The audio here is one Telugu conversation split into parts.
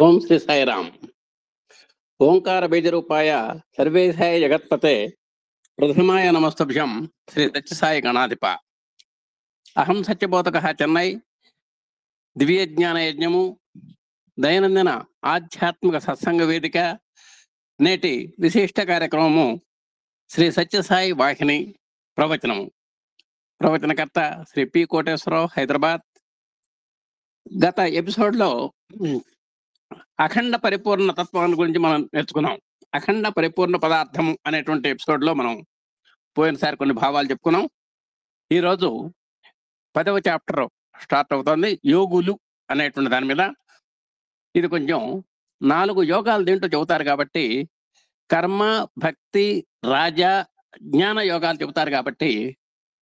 ఓం శ్రీ సాయిరామ్. ఓంకార బీజరూపాయ సర్వేశాయ జగత్పతే ప్రథమాయ నమస్తభ్యం శ్రీ సత్యసాయి గణాధిప. అహం సత్యబోధక చెన్నై దివ్య జ్ఞాన యజ్ఞము దైనందిన ఆధ్యాత్మిక సత్సంగ వేదిక నేటి విశిష్ట కార్యక్రమము శ్రీ సత్యసాయి వాహిని ప్రవచనము. ప్రవచనకర్త శ్రీ పి కోటేశ్వరరావు, హైదరాబాద్. గత ఎపిసోడ్లో అఖండ పరిపూర్ణ తత్వాన్ని గురించి మనం నేర్చుకున్నాం. అఖండ పరిపూర్ణ పదార్థం అనేటువంటి ఎపిసోడ్లో మనం పోయినసారి కొన్ని భావాలు చెప్పుకున్నాం. ఈరోజు 10వ చాప్టర్ స్టార్ట్ అవుతుంది, యోగులు అనేటువంటి దాని మీద. ఇది కొంచెం 4 యోగాలు దీంట్లో చెబుతారు కాబట్టి, కర్మ, భక్తి, రాజ, జ్ఞాన యోగాలు చెబుతారు కాబట్టి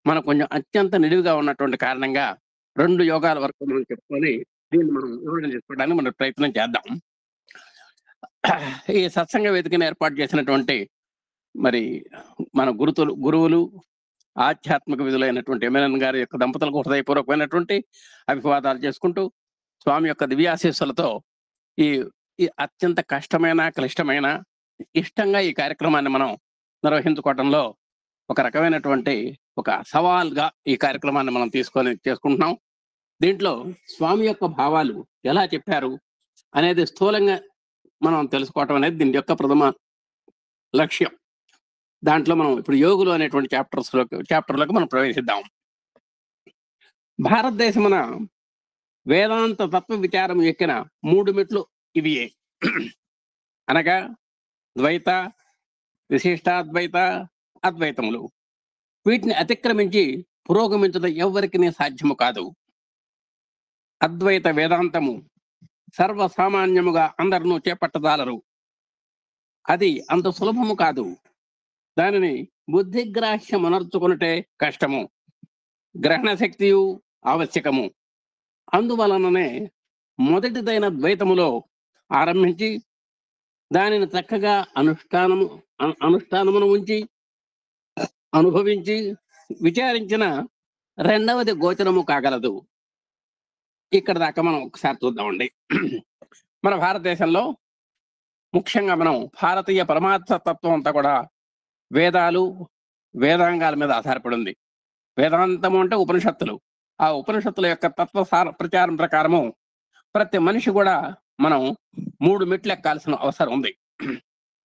మనం కొంచెం అత్యంత నిడివిగా ఉన్నటువంటి కారణంగా 2 యోగాల వరకు మనం చెప్పుకొని దీన్ని మనం వివరణ చేసుకోవడానికి మనం ప్రయత్నం చేద్దాం. ఈ సత్సంగ వేదికను ఏర్పాటు చేసినటువంటి మరి మన గురువులు ఆధ్యాత్మిక విధులైనటువంటి ఎమ్మెల్యన్ గారి యొక్క దంపతులకు హృదయపూర్వకమైనటువంటి అభివాదాలు చేసుకుంటూ, స్వామి యొక్క దివ్యాశీస్సులతో ఈ ఈ అత్యంత కష్టమైన, క్లిష్టమైన, ఇష్టంగా ఈ కార్యక్రమాన్ని మనం నిర్వహించుకోవడంలో ఒక రకమైనటువంటి ఒక సవాల్గా ఈ కార్యక్రమాన్ని మనం చేసుకుంటున్నాం. దీంట్లో స్వామి యొక్క భావాలు ఎలా చెప్పారు అనేది స్థూలంగా మనం తెలుసుకోవటం అనేది దీని యొక్క ప్రథమ లక్ష్యం. దాంట్లో మనం ఇప్పుడు యోగులు అనేటువంటి చాప్టర్లోకి మనం ప్రవేశిద్దాం. భారతదేశమున వేదాంత తత్వ విచారం ఎక్కిన 3 మెట్లు ఇవియే. అనగా ద్వైత, విశిష్టాద్వైత, అద్వైతములు. వీటిని అతిక్రమించి పురోగమించడం ఎవరికి సాధ్యము కాదు. అద్వైత వేదాంతము సర్వసామాన్యముగా అందరినూ చేపట్టదాలరు. అది అంత సులభము కాదు. దానిని బుద్ధిగ్రాహ్యమనర్చుకున్నటే కష్టము. గ్రహణ శక్తియు ఆవశ్యకము. అందువలననే మొదటిదైన ద్వైతములో ఆరంభించి దానిని చక్కగా అనుష్ఠానమును ఉంచి అనుభవించి విచారించిన రెండవది గోచరము కాగలదు. ఇక్కడ దాకా మనం ఒకసారి చూద్దామండి. మన భారతదేశంలో ముఖ్యంగా మనం భారతీయ పరమార్థ తత్వం అంతా కూడా వేదాలు, వేదాంగాల మీద ఆధారపడి ఉంది. వేదాంతము అంటే ఉపనిషత్తులు. ఆ ఉపనిషత్తుల యొక్క తత్వ ప్రచారం ప్రకారము ప్రతి మనిషి కూడా మనం 3 మెట్లు ఎక్కాల్సిన అవసరం ఉంది.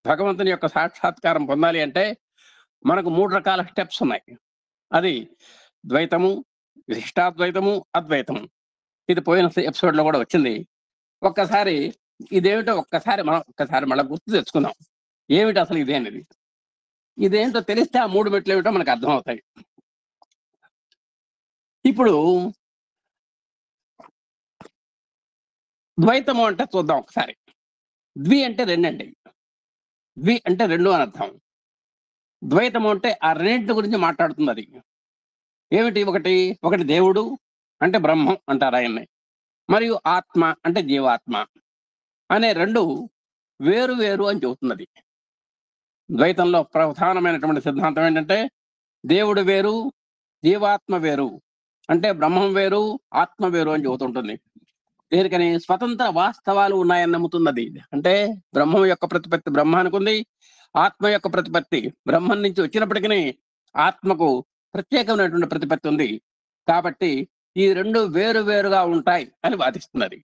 భగవంతుని యొక్క సాక్షాత్కారం పొందాలి అంటే మనకు 3 రకాల స్టెప్స్ ఉన్నాయి. అది ద్వైతము, విశిష్టాద్వైతము, అద్వైతము. ఇది పోయిన ఎపిసోడ్లో కూడా వచ్చింది. ఒక్కసారి ఇదేమిటో ఒక్కసారి మళ్ళీ గుర్తు తెచ్చుకుందాం. ఏమిటి అసలు ఇదేంటిది? ఇదేంటో తెలిస్తే ఆ 3 మెట్లు ఏమిటో మనకు అర్థం అవుతాయి. ఇప్పుడు ద్వైతము అంటే చూద్దాం ఒకసారి. ద్వి అంటే 2 అండి. ద్వి అంటే 2 అని అర్థం. ద్వైతము అంటే ఆ రెండింటి గురించి మాట్లాడుతుంది. అది ఏమిటి? ఒకటి దేవుడు అంటే బ్రహ్మం అంటారు ఆయన్ని, మరియు ఆత్మ అంటే జీవాత్మ అనే 2 వేరు వేరు అని చెబుతున్నది. ద్వైతంలో ప్రధానమైనటువంటి సిద్ధాంతం ఏంటంటే దేవుడు వేరు, జీవాత్మ వేరు. అంటే బ్రహ్మం వేరు, ఆత్మ వేరు అని చెబుతుంటుంది. దేనికని? స్వతంత్ర వాస్తవాలు ఉన్నాయని నమ్ముతున్నది. అంటే బ్రహ్మం యొక్క ప్రతిపత్తి బ్రహ్మానికి ఉంది, ఆత్మ యొక్క ప్రతిపత్తి బ్రహ్మం నుంచి వచ్చినప్పటికీ ఆత్మకు ప్రత్యేకమైనటువంటి ప్రతిపత్తి ఉంది. కాబట్టి ఈ 2 వేరు వేరుగా ఉంటాయి అని వాదిస్తున్నది.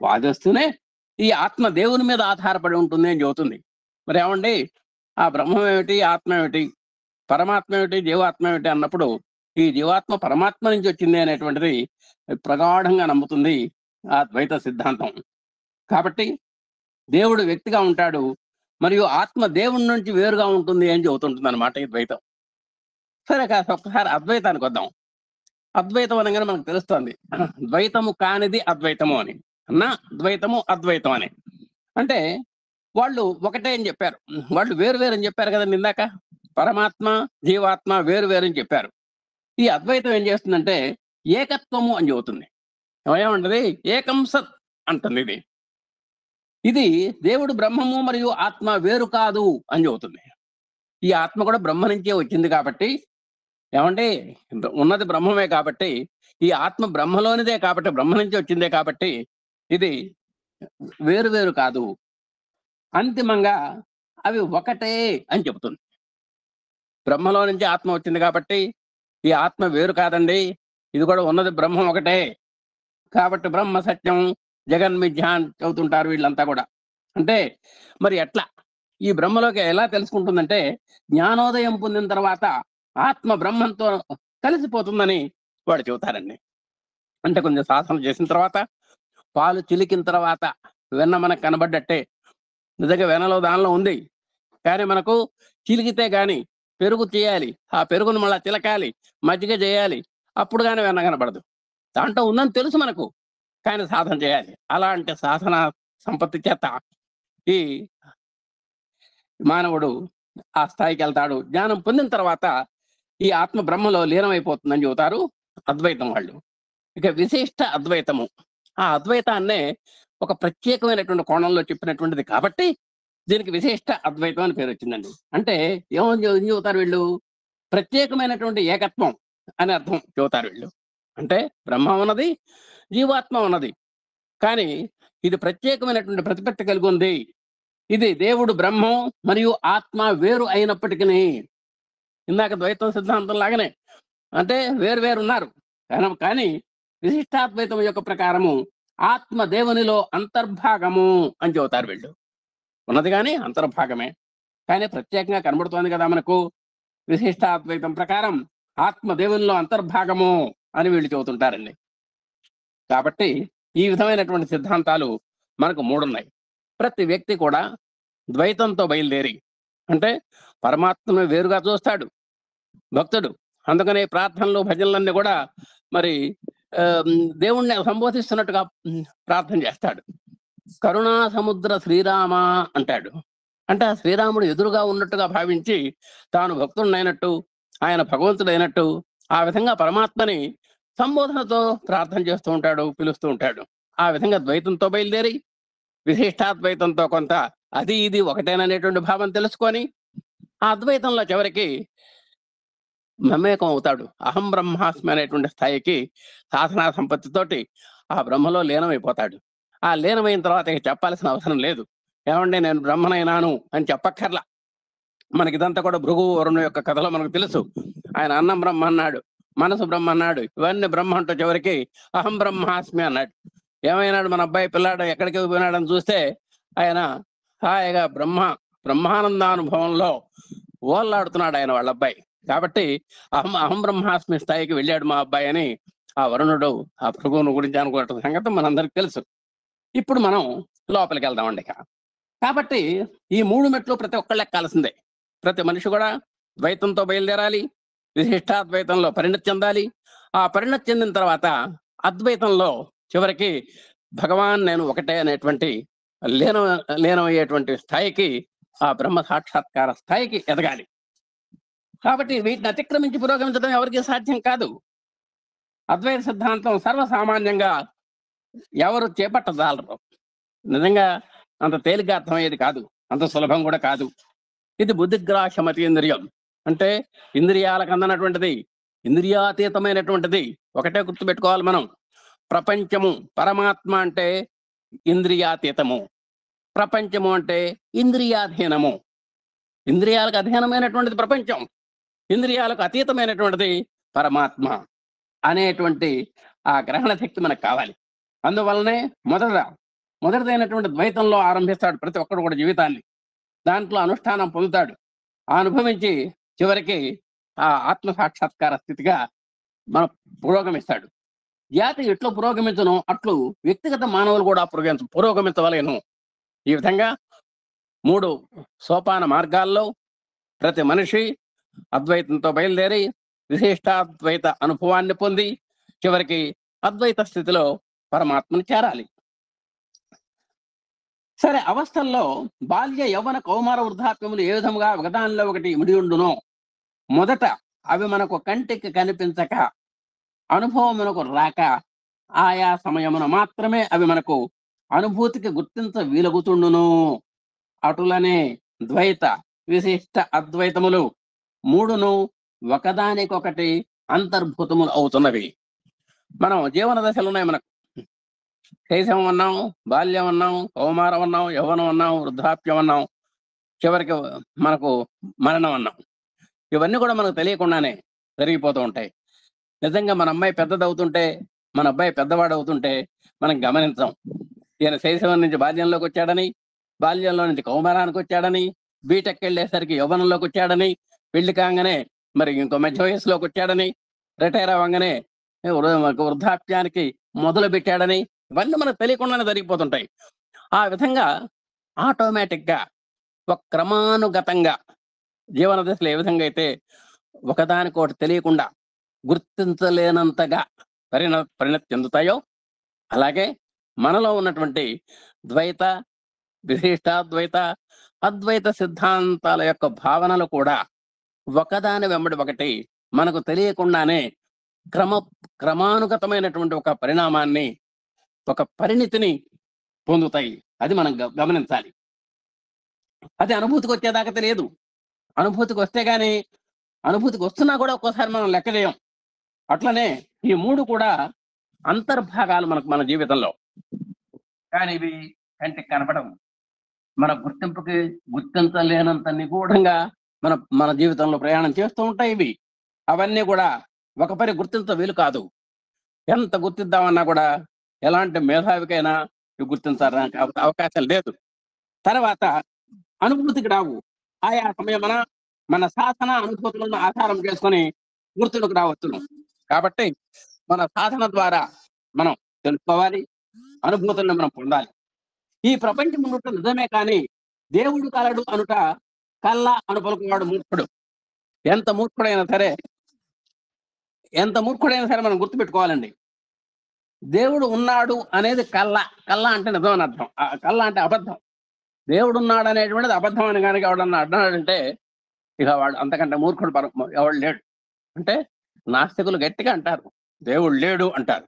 వాదిస్తూనే ఈ ఆత్మ దేవుని మీద ఆధారపడి ఉంటుంది అని చెబుతుంది. మరి ఏమండి, ఆ బ్రహ్మం ఏమిటి, ఆత్మ ఏమిటి, పరమాత్మ ఏమిటి, జీవాత్మ ఏమిటి అన్నప్పుడు ఈ జీవాత్మ పరమాత్మ నుంచి వచ్చింది అనేటువంటిది ప్రగాఢంగా నమ్ముతుంది ఆ ద్వైత సిద్ధాంతం. కాబట్టి దేవుడు వ్యక్తిగా ఉంటాడు, మరియు ఆత్మ దేవుడి నుంచి వేరుగా ఉంటుంది అని చెబుతుంటుంది అనమాట ఈ ద్వైతం. సరే, కాస్త ఒక్కసారి అద్వైతానికి వద్దాం. అద్వైతం అనగానే మనకు తెలుస్తుంది ద్వైతము కానిది అద్వైతము అని. ద్వైతము అద్వైతం అని అంటే వాళ్ళు ఒకటే అని చెప్పారు. వాళ్ళు వేరు వేరు అని చెప్పారు కదండి ఇందాక. పరమాత్మ, జీవాత్మ వేరు వేరు అని చెప్పారు. ఈ అద్వైతం ఏం చేస్తుందంటే ఏకత్వము అని చెబుతుంది. ఏమంటది? ఏకం సత్ అంటుంది. ఇది దేవుడు బ్రహ్మము మరియు ఆత్మ వేరు కాదు అని చెబుతుంది. ఈ ఆత్మ కూడా బ్రహ్మ నుంచే వచ్చింది కాబట్టి, ఏమండి, ఉన్నది బ్రహ్మమే కాబట్టి, ఈ ఆత్మ బ్రహ్మలోనిదే కాబట్టి, బ్రహ్మ నుంచి వచ్చిందే కాబట్టి ఇది వేరు వేరు కాదు, అంతిమంగా అవి ఒకటే అని చెబుతుంది. బ్రహ్మలో నుంచి ఆత్మ వచ్చింది కాబట్టి ఈ ఆత్మ వేరు కాదండి, ఇది కూడా ఉన్నది బ్రహ్మం ఒకటే. కాబట్టి బ్రహ్మ సత్యం జగన్మిథ్య అని చెబుతుంటారు వీళ్ళంతా కూడా. అంటే మరి ఎట్లా ఈ బ్రహ్మలోకి ఎలా తెలుసుకుంటుందంటే, జ్ఞానోదయం పొందిన తర్వాత ఆత్మ బ్రహ్మంతో కలిసిపోతుందని వాడు చెబుతారండి. అంటే కొంచెం సాధన చేసిన తర్వాత, పాలు చిలికిన తర్వాత వెన్న మనకు కనబడ్డట్టే. నిజంగా వెన్నలో దానిలో ఉంది, కానీ మనకు చిలికితే గాని పెరుగు తీయాలి, ఆ పెరుగును మళ్ళా చిలకాలి, మజ్జిగ చేయాలి, అప్పుడు కానీ వెన్న కనబడదు. దాంట్లో ఉందని తెలుసు మనకు, కానీ సాధన చేయాలి. అలాంటి సాధన సంపత్తి చేత ఈ మానవుడు ఆ స్థాయికి వెళ్తాడు. జ్ఞానం పొందిన తర్వాత ఈ ఆత్మ బ్రహ్మలో లీనమైపోతుందని చెబుతారు అద్వైతం వాళ్ళు. ఇక విశిష్ట అద్వైతము, ఆ అద్వైతాన్నే ఒక ప్రత్యేకమైనటువంటి కోణంలో చెప్పినటువంటిది కాబట్టి దీనికి విశిష్ట అద్వైతం అని పేరు వచ్చిందండి. అంటే ఏం చెబుతారు వీళ్ళు, ప్రత్యేకమైనటువంటి ఏకత్వం అని అర్థం చెబుతారు వీళ్ళు. అంటే బ్రహ్మ ఉన్నది, జీవాత్మ ఉన్నది, కానీ ఇది ప్రత్యేకమైనటువంటి ప్రతిపత్తి కలిగి ఉంది. ఇది దేవుడు బ్రహ్మం మరియు ఆత్మ వేరు అయినప్పటికీ, ఇందాక ద్వైతం సిద్ధాంతం లాగానే, అంటే వేరు వేరు ఉన్నారు, కానీ విశిష్టాద్వైతం యొక్క ప్రకారము ఆత్మ దేవునిలో అంతర్భాగము అని చెబుతారు వీళ్ళు. ఉన్నది కానీ అంతర్భాగమే, కానీ ప్రత్యేకంగా కనబడుతోంది కదా మనకు. విశిష్టాద్వైతం ప్రకారం ఆత్మ దేవునిలో అంతర్భాగము అని వీళ్ళు చెబుతుంటారండి. కాబట్టి ఈ విధమైనటువంటి సిద్ధాంతాలు మనకు మూడున్నాయి. ప్రతి వ్యక్తి కూడా ద్వైతంతో బయలుదేరి, అంటే పరమాత్మను వేరుగా చూస్తాడు భక్తుడు. అందుకనే ప్రార్థనలు భజనలన్నీ కూడా మరి దేవుణ్ణి సంబోధిస్తున్నట్టుగా ప్రార్థన చేస్తాడు. కరుణా సముద్ర శ్రీరామ అంటాడు. అంటే ఆ శ్రీరాముడు ఎదురుగా ఉన్నట్టుగా భావించి తాను భక్తుడైనట్టు, ఆయన భగవంతుడైనట్టు ఆ విధంగా పరమాత్మని సంబోధనతో ప్రార్థన చేస్తూ ఉంటాడు, పిలుస్తూ ఉంటాడు. ఆ విధంగా ద్వైతంతో బయలుదేరి విశిష్టాద్వైతంతో కొంత అది ఇది ఒకటేననేటువంటి భావం తెలుసుకొని ఆ అద్వైతంలో చివరికి మమేకం అవుతాడు. అహం బ్రహ్మాస్మి అనేటువంటి స్థాయికి సాధనా సంపత్తితోటి ఆ బ్రహ్మలో లీనమైపోతాడు. ఆ లీనమైన తర్వాత ఇక చెప్పాల్సిన అవసరం లేదు. ఏమంటే నేను బ్రహ్మనైనాను అని చెప్పక్కర్లా. మనకి ఇదంతా కూడా భృగు వరుణు యొక్క కథలో మనకు తెలుసు. ఆయన అన్నం బ్రహ్మ అన్నాడు, మనసు బ్రహ్మ అన్నాడు, ఇవన్నీ బ్రహ్మ అంటూ చివరికి అహం బ్రహ్మాస్మి అన్నాడు. ఏమైనాడు మన అబ్బాయి పిల్లాడు ఎక్కడికి పోయినాడని చూస్తే ఆయన హాయిగా బ్రహ్మానందానుభవంలో ఓల్లాడుతున్నాడు ఆయన వాళ్ళ అబ్బాయి. కాబట్టి అహం బ్రహ్మాస్మి స్థాయికి వెళ్ళాడు మా అబ్బాయి అని ఆ వరుణుడు ఆ భృగువును గురించి అనుకున్న సంగతి మనందరికి తెలుసు. ఇప్పుడు మనం లోపలికి వెళ్దామండి. కాబట్టి ఈ మూడు మెట్లు ప్రతి ఒక్కళ్ళు ఎక్కాల్సిందే. ప్రతి మనిషి కూడా ద్వైతంతో బయలుదేరాలి, విశిష్టాద్వైతంలో పరిణతి చెందాలి. ఆ పరిణతి చెందిన తర్వాత అద్వైతంలో చివరికి భగవాన్ నేను ఒకటే అనేటువంటి లీనమయ్యేటువంటి స్థాయికి, ఆ బ్రహ్మ సాక్షాత్కార స్థాయికి ఎదగాలి. కాబట్టి వీటిని అతిక్రమించి పురోగమించడం ఎవరికి సాధ్యం కాదు. అద్వైత సిద్ధాంతం సర్వసామాన్యంగా ఎవరు చేపట్టజాలరు. నిజంగా అంత తేలిగ్గా అర్థమయ్యేది కాదు, అంత సులభం కూడా కాదు. ఇది బుద్ధిగ్రాహ్యమతీంద్రియం, అంటే ఇంద్రియాలకు అందనటువంటిది, ఇంద్రియాతీతమైనటువంటిది. ఒకటే గుర్తుపెట్టుకోవాలి మనం. ప్రపంచము, పరమాత్మ అంటే ఇంద్రియాతీతము, ప్రపంచము అంటే ఇంద్రియాధీనము. ఇంద్రియాలకు అధీనమైనటువంటిది ప్రపంచం, ఇంద్రియాలకు అతీతమైనటువంటిది పరమాత్మ అనేటువంటి ఆ గ్రహణ శక్తి మనకు కావాలి. అందువల్లనే మొదటిదైనటువంటి ద్వైతంలో ఆరంభిస్తాడు ప్రతి ఒక్కడు కూడా జీవితాన్ని. దాంట్లో అనుష్ఠానం పొందుతాడు, అనుభవించి చివరికి ఆ ఆత్మ సాక్షాత్కార స్థితిగా మన పురోగమిస్తాడు. జాతి ఎట్లు పురోగమించను అట్లు వ్యక్తిగత మానవులు కూడా పురోగమించవలేను. ఈ విధంగా మూడు సోపాన మార్గాల్లో ప్రతి మనిషి అద్వైతంతో బయలుదేరి విశిష్టాద్వైత అనుభవాన్ని పొంది చివరికి అద్వైత స్థితిలో పరమాత్మను చేరాలి. సరే, అవస్థల్లో బాల్య యవ్వన కౌమార వృద్ధాప్యములు ఏ విధముగా ఒకదానిలో ఒకటి ఇమిడి ఉండునో, మొదట అవి మనకు కంటికి కనిపించక, అనుభవమునకు రాక, ఆయా సమయమున మాత్రమే అవి మనకు అనుభూతికి గుర్తించ వీలగుతుండును. అటులనే ద్వైత విశిష్ట అద్వైతములు మూడును ఒకదానికొకటి అంతర్భూతములు అవుతున్నవి. మనం జీవన దశలు ఉన్నాయి మనకు. శైశవం అన్నాం, బాల్యం అన్నాం, కౌమారం అన్నాం, యవ్వనం అన్నాం, వృద్ధాప్యం అన్నాం, చివరికి మనకు మరణం అన్నాం. ఇవన్నీ కూడా మనకు తెలియకుండానే జరిగిపోతూ ఉంటాయి. నిజంగా మన అమ్మాయి పెద్దదవుతుంటే, మన అబ్బాయి పెద్దవాడవుతుంటే మనం గమనించాం. ఈయన శైశవం నుంచి బాల్యంలోకి వచ్చాడని, బాల్యంలో నుంచి కౌమారానికి వచ్చాడని, బీటెక్ వెళ్ళేసరికి యవ్వనంలోకి వచ్చాడని, పెళ్లి కాగానే మరి ఇంకో మధ్య వయసులోకి వచ్చాడని, రిటైర్ అవ్వగానే వృద్ధాప్యానికి మొదలు పెట్టాడని, ఇవన్నీ మనకు తెలియకుండానే జరిగిపోతుంటాయి. ఆ విధంగా ఆటోమేటిక్ గా ఒక క్రమానుగతంగా జీవన దశలో ఏ విధంగా అయితే ఒకదానికొకటి తెలియకుండా గుర్తించలేనంతగా పరిణతి చెందుతాయో, అలాగే మనలో ఉన్నటువంటి ద్వైత, విశిష్టాద్వైత, అద్వైత సిద్ధాంతాల యొక్క భావనలు కూడా ఒకదాని వెంబడి ఒకటి మనకు తెలియకుండానే క్రమానుగతమైనటువంటి ఒక పరిణామాన్ని, ఒక పరిణితిని పొందుతాయి. అది మనం గమనించాలి. అది అనుభూతికి వచ్చేదాకా తెలియదు. అనుభూతికి వస్తే గాని, అనుభూతికి వస్తున్నా కూడా ఒక్కోసారి మనం లెక్క చేయం. అట్లనే ఈ మూడు కూడా అంతర్భాగాలు మనకు మన జీవితంలో. కానీ ఇవి కంటికి కనపడవు. మన గుర్తింపుకి గుర్తించలేనంత నిగూఢంగా మన మన జీవితంలో ప్రయాణం చేస్తూ ఉంటాయి ఇవి. అవన్నీ కూడా ఒక పరి గుర్తించ వీలు కాదు. ఎంత గుర్తిద్దామన్నా కూడా ఎలాంటి మేధావికైనా ఇవి గుర్తించడానికి అవకాశం లేదు. తర్వాత అనుభూతికి రావు. ఆయా సమయమున మన సాధన అనుభూతులను ఆధారం చేసుకొని గుర్తులకు రావచ్చును. కాబట్టి మన సాధన ద్వారా మనం తెలుసుకోవాలి, అనుభూతులను మనం పొందాలి. ఈ ప్రపంచం ఉన్నట్టు నిజమే కానీ దేవుడు కలడు అనుట కల్లా అను పలుకువాడు మూర్ఖుడు. ఎంత మూర్ఖుడైనా సరే, ఎంత మూర్ఖుడైనా సరే మనం గుర్తుపెట్టుకోవాలండి. దేవుడు ఉన్నాడు అనేది కల్లా. కల్లా అంటే నిజం అని అర్థం. కల్లా అంటే అబద్ధం. దేవుడు ఉన్నాడు అనేటువంటిది అబద్ధం అని కనుక ఎవడన్నా అన్నాడంటే ఇక వాడు అంతకంటే మూర్ఖుడు ఎవడు లేడు. అంటే నాస్తికులు గట్టిగా అంటారు దేవుడు లేడు అంటారు.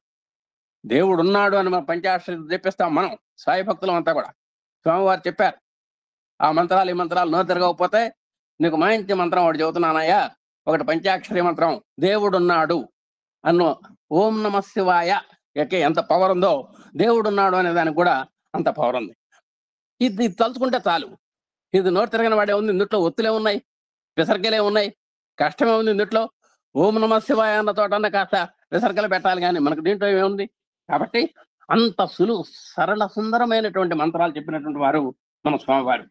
దేవుడు ఉన్నాడు అని మనం పంచాక్షరి చెప్పిస్తాం మనం, సాయి భక్తులం అంతా కూడా. స్వామివారు చెప్పారు, ఆ మంత్రాలు ఈ మంత్రాలు నో తిరగకపోతే నీకు మంచి మంత్రం ఒకటి చెబుతున్నానయ్యా, ఒకటి పంచాక్షరి మంత్రం, దేవుడున్నాడు అన్నో ఓం నమ శివాయ ఎంత పవర్ ఉందో దేవుడున్నాడు అనే దానికి కూడా అంత పవర్ ఉంది. ఇది తలుచుకుంటే చాలు. ఇది నోరు తిరగని వాడే ఉంది, ఇందుట్లో ఒత్తులే ఉన్నాయి, విసర్గలే ఉన్నాయి, కష్టమే ఉంది ఇందుట్లో. ఓం నమ శివాయ అన్న తోటన్న కాస్త విసర్గలు పెట్టాలి కానీ మనకు దీంట్లో ఏముంది. కాబట్టి అంత సులువు, సరళ, సుందరమైనటువంటి మంత్రాలు చెప్పినటువంటి వారు మన స్వామివారు.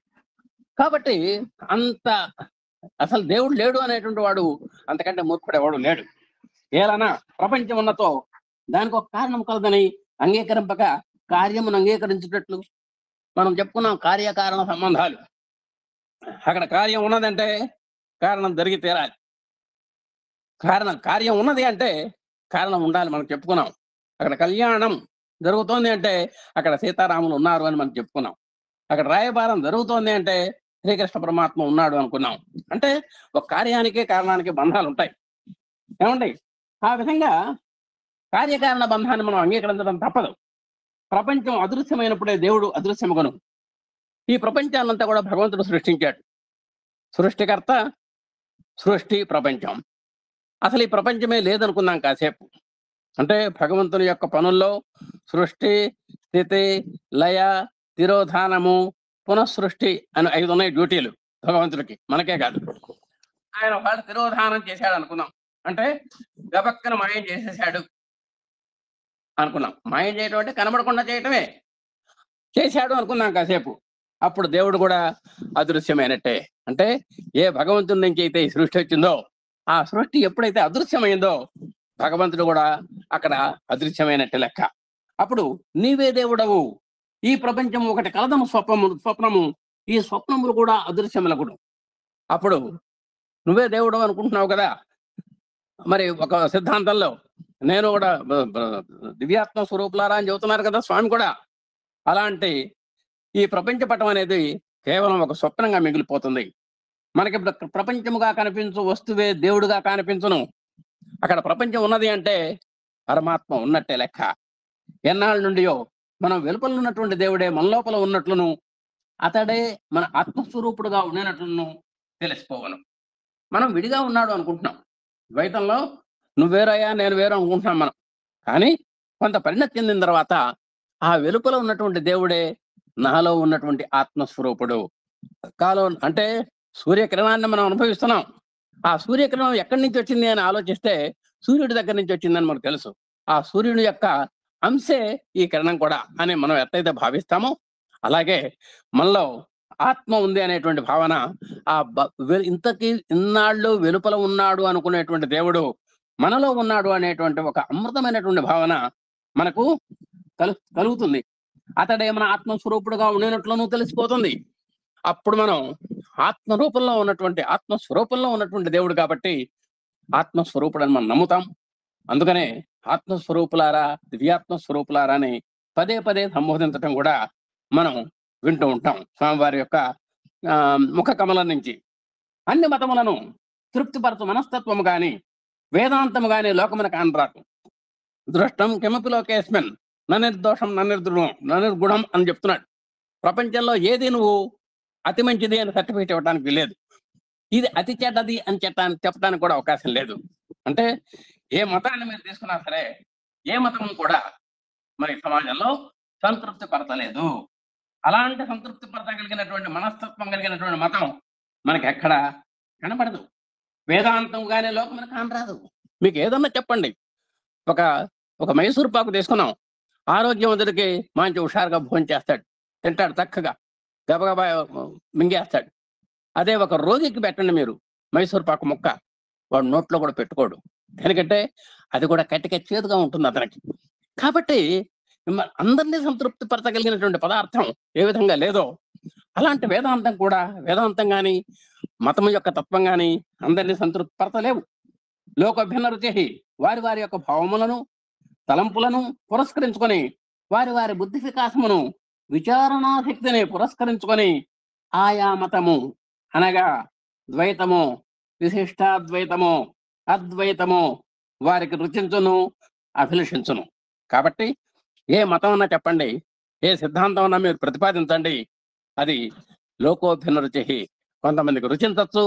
కాబట్టి అంత అసలు దేవుడు లేడు అనేటువంటి వాడు అంతకంటే మూర్ఖుడు ఎవడు లేడు. ఏలనా ప్రపంచం ఉన్నతో దానికి ఒక కారణం కలదని అంగీకరింపక కార్యమును అంగీకరించేటట్లు మనం చెప్పుకున్నాం. కార్యకారణ సంబంధాలు. అక్కడ కార్యం ఉన్నదంటే కారణం జరిగి తీరాలి. కార్యం ఉన్నది అంటే కారణం ఉండాలి. మనం చెప్పుకున్నాం. అక్కడ కళ్యాణం జరుగుతోంది అంటే అక్కడ సీతారాములు ఉన్నారు అని మనం చెప్పుకున్నాం. అక్కడ రాయబారం జరుగుతోంది అంటే శ్రీకృష్ణ పరమాత్మ ఉన్నాడు అనుకున్నాం. అంటే ఒక కార్యానికి కారణానికి బంధాలు ఉంటాయి. ఏమండి? ఆ విధంగా కార్యకారణ బంధాన్ని మనం అంగీకరించడం తప్పదు. ప్రపంచం అదృశ్యమైనప్పుడే దేవుడు అదృశ్యమగును. ఈ ప్రపంచాన్నంతా కూడా భగవంతుడు సృష్టించాడు. సృష్టికర్త, సృష్టి, ప్రపంచం. అసలు ఈ ప్రపంచమే లేదనుకుందాం కాసేపు. అంటే భగవంతుని యొక్క పనుల్లో సృష్టి, స్థితి, లయ, తిరోధానము, పునఃసృష్టి అని 5 ఉన్నాయి డ్యూటీలు భగవంతుడికి, మనకే కాదు. ఆయన ఒకవేళ తిరోధానం చేశాడు అనుకుందాం, అంటే గబక్కన మాయం చేసేసాడు అనుకున్నాం. మాయం చేయటం అంటే కనబడకుండా చేయటమే. చేశాడు అనుకుందాం కాసేపు. అప్పుడు దేవుడు కూడా అదృశ్యమైనట్టే. అంటే ఏ భగవంతుడి నుంచి అయితే ఈ సృష్టి వచ్చిందో, ఆ సృష్టి ఎప్పుడైతే అదృశ్యమైందో భగవంతుడు కూడా అక్కడ అదృశ్యమైనట్టే లెక్క. అప్పుడు నీవే దేవుడవు, ఈ ప్రపంచం ఒకటి కలదము స్వప్నము, ఈ స్వప్నములు కూడా అదృశ్యములగుడు. అప్పుడు నువ్వే దేవుడు అనుకుంటున్నావు కదా. మరి ఒక సిద్ధాంతంలో నేను కూడా దివ్యాత్మ స్వరూపులారా అని చెబుతున్నారు కదా స్వామి కూడా. అలాంటి ఈ ప్రపంచ పటం అనేది కేవలం ఒక స్వప్నంగా మిగిలిపోతుంది. మనకి ప్రపంచముగా కనిపించు వస్తువే దేవుడుగా కనిపించును. అక్కడ ప్రపంచం ఉన్నది అంటే పరమాత్మ ఉన్నట్టే లెక్క. ఎన్నాళ్ళ నుండియో మనం వెలుపల ఉన్నటువంటి దేవుడే మన లోపల ఉన్నట్లును, అతడే మన ఆత్మస్వరూపుడుగా ఉన్నట్లును తెలిసిపోవను. మనం విడిగా ఉన్నాడు అనుకుంటున్నాం. ద్వైతంలో నువ్వు వేరయ్యా నేను వేరు అనుకుంటున్నాం మనం. కానీ కొంత పరిణతి చెందిన తర్వాత ఆ వెలుపల ఉన్నటువంటి దేవుడే నాలో ఉన్నటువంటి ఆత్మస్వరూపుడు. కాలం అంటే సూర్యకిరణాన్ని మనం అనుభవిస్తున్నాం. ఆ సూర్యకిరణం ఎక్కడి నుంచి వచ్చింది అని ఆలోచిస్తే సూర్యుడి దగ్గర నుంచి వచ్చిందని మనకు తెలుసు. ఆ సూర్యుని యొక్క అంశే ఈ కిరణం కూడా అని మనం ఎట్లయితే భావిస్తామో, అలాగే మనలో ఆత్మ ఉంది అనేటువంటి భావన ఇంతకీ ఇన్నాళ్ళు వెలుపల ఉన్నాడు అనుకునేటువంటి దేవుడు మనలో ఉన్నాడు అనేటువంటి ఒక అమృతమైనటువంటి భావన మనకు కలుగుతుంది. అతడే మన ఆత్మస్వరూపుడుగా ఉండినట్లును తెలిసిపోతుంది. అప్పుడు మనం ఆత్మస్వరూపంలో ఉన్నటువంటి దేవుడు కాబట్టి ఆత్మస్వరూపుడని మనం నమ్ముతాం. అందుకనే ఆత్మస్వరూపులారా, దివ్యాత్మ స్వరూపులారా అని పదే పదే సంబోధించటం కూడా మనం వింటూ ఉంటాం స్వామివారి యొక్క ముఖ కమలం నుంచి. అన్ని మతములను తృప్తిపరచు మనస్తత్వము గాని వేదాంతము గాని లోకమున కానరాదు. దృష్టం కిమపి లోకేస్మిన్ ననిర్దోషం ననిర్గుణం అని చెప్తున్నాడు. ప్రపంచంలో ఏది నువ్వు అతి మంచిది అని సర్టిఫికేట్ ఇవ్వడానికి లేదు. ఇది అతి చెడ్డది అని చెప్పడానికి కూడా అవకాశం లేదు. అంటే ఏ మతాన్ని మీరు తీసుకున్నా సరే, ఏ మతం కూడా మరి సమాజంలో సంతృప్తి పరచలేదు. అలాంటి సంతృప్తి పరచగలిగినటువంటి మనస్తత్వం కలిగినటువంటి మతం మనకి ఎక్కడ కనపడదు. వేదాంతం కానీ లోకం కానరాదు. మీకు ఏదన్నా చెప్పండి, ఒక మైసూర్ పాకు తీసుకున్నాం, ఆరోగ్యవంతుడికి మంచి హుషారుగా భోజనం చేస్తాడు, తింటాడు, చక్కగా గబగబా మింగేస్తాడు. అదే ఒక రోగికి పెట్టండి మీరు మైసూర్ పాకు ముక్క, వాడు నోట్లో కూడా పెట్టుకోడు. ఎందుకంటే అది కూడా కట్టిక చేదుగా ఉంటుంది అతనికి. కాబట్టి అందరినీ సంతృప్తి పరచగలిగినటువంటి పదార్థం ఏ విధంగా లేదో అలాంటి వేదాంతం గాని మతం యొక్క తత్వం గాని అందరినీ సంతృప్తి పరచలేవు. లోకభిన్న రుచి వారి వారి యొక్క భావములను తలంపులను పురస్కరించుకొని వారి బుద్ధి వికాసమును విచారణాశక్తిని పురస్కరించుకొని ఆయా మతము అనగా ద్వైతము, విశిష్టాద్వైతము, అద్వైతము వారికి రుచించును, అభిలషించును. కాబట్టి ఏ మతం అన్నా చెప్పండి, ఏ సిద్ధాంతం అన్నా మీరు ప్రతిపాదించండి, అది లోకోభిన్న రుచి. కొంతమందికి రుచించవచ్చు,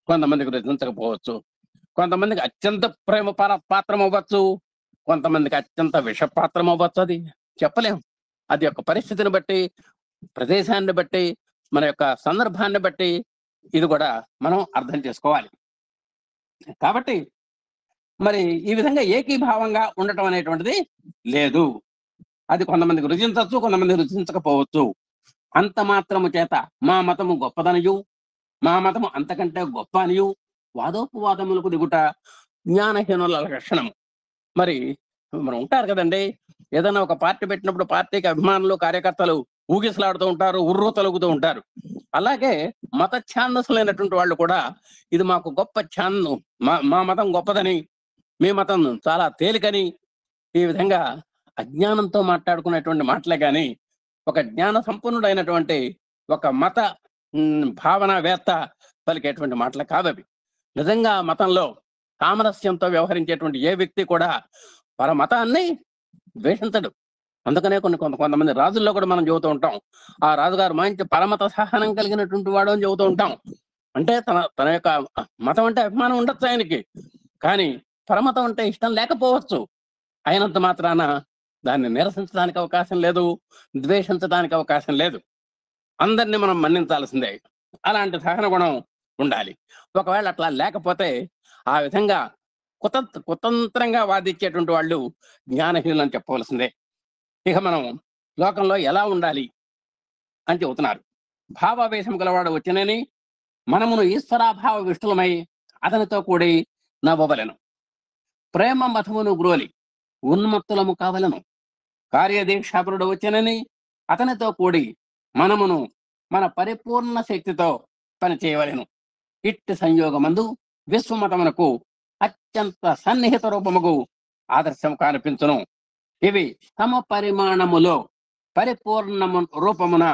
కొంతమందికి రుచించకపోవచ్చు. కొంతమందికి అత్యంత ప్రేమ పాత్రం అవ్వచ్చు, కొంతమందికి అత్యంత విషపాత్రం అవ్వచ్చు. అది చెప్పలేం. అది యొక్క పరిస్థితిని బట్టి, ప్రదేశాన్ని బట్టి, మన యొక్క సందర్భాన్ని బట్టి ఇది కూడా మనం అర్థం చేసుకోవాలి. కాబట్టి మరి ఈ విధంగా ఏకీభావంగా ఉండటం అనేటువంటిది లేదు. అది కొంతమందికి రుచించవచ్చు, కొంతమంది రుచించకపోవచ్చు. అంత మాత్రము చేత మా మతము గొప్పదనియు, మా మతము అంతకంటే గొప్ప అనియు వాదోపవాదములకు దిగుట జ్ఞానహీనుల లక్షణము. మరి మనం ఉంటారు కదండి, ఏదైనా ఒక పార్టీ పెట్టినప్పుడు పార్టీకి అభిమానులు, కార్యకర్తలు ఊగిసలాడుతూ ఉంటారు, ఉర్రు తలుగుతూ ఉంటారు. అలాగే మత ఛాందసులైనటువంటి వాళ్ళు కూడా ఇది మాకు గొప్ప ఛాందం, మా మతం గొప్పదని, మీ మతం చాలా తేలికని, ఈ విధంగా అజ్ఞానంతో మాట్లాడుకునేటువంటి మాటలే కానీ ఒక జ్ఞాన సంపన్నుడైనటువంటి ఒక మత భావనావేత్త పలికేటువంటి మాటలు కావవి. నిజంగా మతంలో సామరస్యంతో వ్యవహరించేటువంటి ఏ వ్యక్తి కూడా పరమతాన్ని ద్వేషించడు. అందుకనే కొంతమంది రాజుల్లో కూడా మనం చెబుతూ ఉంటాం, ఆ రాజుగారు మంచి పరమత సహనం కలిగినటువంటి వాడు అని చెబుతూ ఉంటాం. అంటే తన యొక్క మతం అంటే అభిమానం ఉండొచ్చు ఆయనకి, కానీ పరమతం అంటే ఇష్టం లేకపోవచ్చు. అయినంత మాత్రాన దాన్ని నిరసించడానికి అవకాశం లేదు, ద్వేషించడానికి అవకాశం లేదు. అందరినీ మనం మన్నించాల్సిందే. అలాంటి సహన గుణం ఉండాలి. ఒకవేళ అట్లా లేకపోతే ఆ విధంగా కుతంత్రంగా వాదించేటువంటి వాళ్ళు జ్ఞానహీనులు అని చెప్పవలసిందే. ఇక మనం లోకంలో ఎలా ఉండాలి అని చెబుతున్నారు. భావావేశం గలవాడు వచ్చినని మనమును ఈశ్వరాభావ విష్టులమై అతనితో కూడి నవ్వవలెను. ప్రేమ మతమును గ్రోలి ఉన్మత్తులము కావలను. కార్యదీక్షాపరుడు వచ్చినని అతనితో కూడి మనమును మన పరిపూర్ణ శక్తితో పని చేయవలెను. ఇట్టి సంయోగమందు విశ్వమతమునకు అత్యంత సన్నిహిత రూపముకు ఆదర్శం కనిపించును. ఇవి తమ పరిమాణములో పరిపూర్ణము రూపమున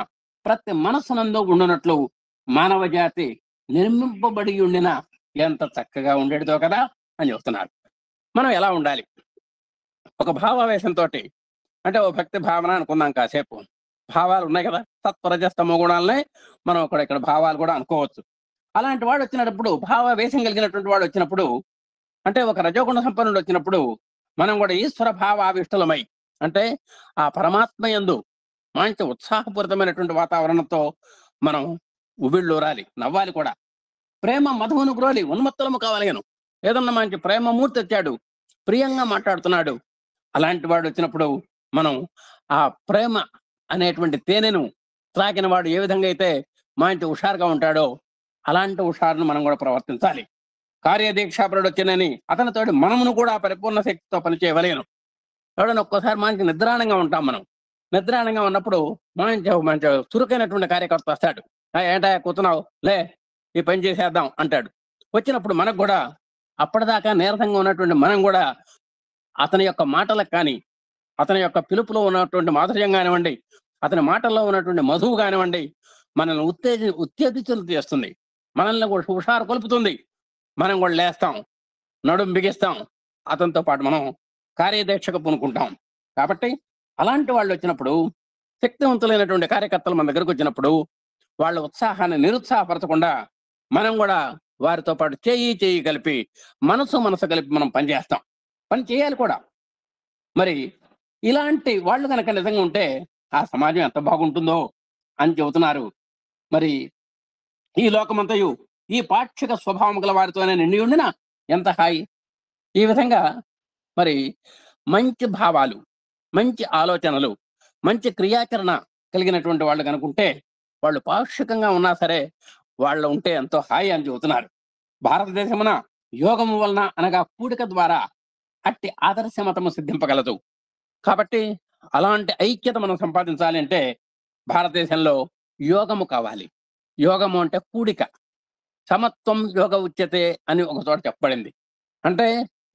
ప్రతి మనసునందు ఉండునట్లు మానవ జాతి నిర్మింపబడి ఉండిన ఎంత చక్కగా ఉండేటిదో కదా అని చెప్తున్నారు. మనం ఎలా ఉండాలి? ఒక భావావేశంతో, అంటే ఓ భక్తి భావన అనుకుందాం, కాసేపు భావాలు ఉన్నాయి కదా, సత్వరజస్తమో గుణాలనే మనం ఇక్కడ భావాలు కూడా అనుకోవచ్చు. అలాంటి వాడు వచ్చినప్పుడు, భావావేశం కలిగినటువంటి వాడు వచ్చినప్పుడు, అంటే ఒక రజోగుణ సంపన్నుడు వచ్చినప్పుడు మనం కూడా ఈశ్వర భావావిష్టలమై అంటే ఆ పరమాత్మ యందు మంచి ఉత్సాహపూరితమైనటువంటి వాతావరణంతో మనం ఉబిళ్ళూరాలి, నవ్వాలి కూడా. ప్రేమ మధువును గ్రోలి ఉన్మత్తలము కావాలిగను. ఏదన్నా మంచి ప్రేమమూర్తి వచ్చాడు, ప్రియంగా మాట్లాడుతున్నాడు, అలాంటి వాడు వచ్చినప్పుడు మనం ఆ ప్రేమ అనేటువంటి తేనెను త్రాగిన వాడు ఏ విధంగా అయితే మంచి హుషారుగా ఉంటాడో అలాంటి హుషారును మనం కూడా ప్రవర్తించాలి. కార్యదీక్షాపరుడు వచ్చినని అతనితోటి మనమును కూడా పరిపూర్ణ శక్తితో పనిచేయవలేను. ఎవడన్నా ఒక్కోసారి మంచి నిద్రాణంగా ఉంటాం మనం. నిద్రాణంగా ఉన్నప్పుడు మంచి మంచి చురుకైనటువంటి కార్యకర్త వస్తాడు. ఏంటా కూర్చున్నావు, లే ఈ పని చేసేద్దాం అంటాడు. వచ్చినప్పుడు మనకు కూడా అప్పటిదాకా నీరసంగా ఉన్నటువంటి మనం కూడా అతని యొక్క మాటలకు కానీ, అతని యొక్క పిలుపులో ఉన్నటువంటి మాధుర్యం కానివ్వండి, అతని మాటల్లో ఉన్నటువంటి మధువు కానివ్వండి, మనల్ని ఉత్తేజితులు చేస్తుంది, మనల్ని కూడా హుషారు కొలుపుతుంది. మనం కూడా లేస్తాం, నడుం బిగిస్తాం, అతనితో పాటు మనం కార్యదీక్షకు పూనుకుంటాం. కాబట్టి అలాంటి వాళ్ళు వచ్చినప్పుడు, శక్తివంతులైనటువంటి కార్యకర్తలు మన దగ్గరకు వచ్చినప్పుడు వాళ్ళ ఉత్సాహాన్ని నిరుత్సాహపరచకుండా మనం కూడా వారితో పాటు చేయి కలిపి మనసు కలిపి మనం పనిచేస్తాం, పని చేయాలి కూడా. మరి ఇలాంటి వాళ్ళు కనుక నిజంగా ఉంటే ఆ సమాజం ఎంత బాగుంటుందో అని చెబుతున్నారు. మరి ఈ లోకమంతయు ఈ పాక్షిక స్వభావం గల వారితోనే నిండి ఉండిన ఎంత హాయి. ఈ విధంగా మరి మంచి భావాలు, మంచి ఆలోచనలు, మంచి క్రియాచరణ కలిగినటువంటి వాళ్ళు కనుకుంటే వాళ్ళు పాక్షికంగా ఉన్నా సరే వాళ్ళు ఉంటే ఎంతో హాయి అని చెబుతున్నారు. భారతదేశమున యోగము వలన అనగా కూడిక ద్వారా అట్టి ఆదర్శమతము సిద్ధింపగలదు. కాబట్టి అలాంటి ఐక్యత మనం సంపాదించాలి అంటే భారతదేశంలో యోగము కావాలి. యోగము అంటే కూడిక. సమత్వం యోగ ఉచ్యతే అని ఒక చోట చెప్పబడింది. అంటే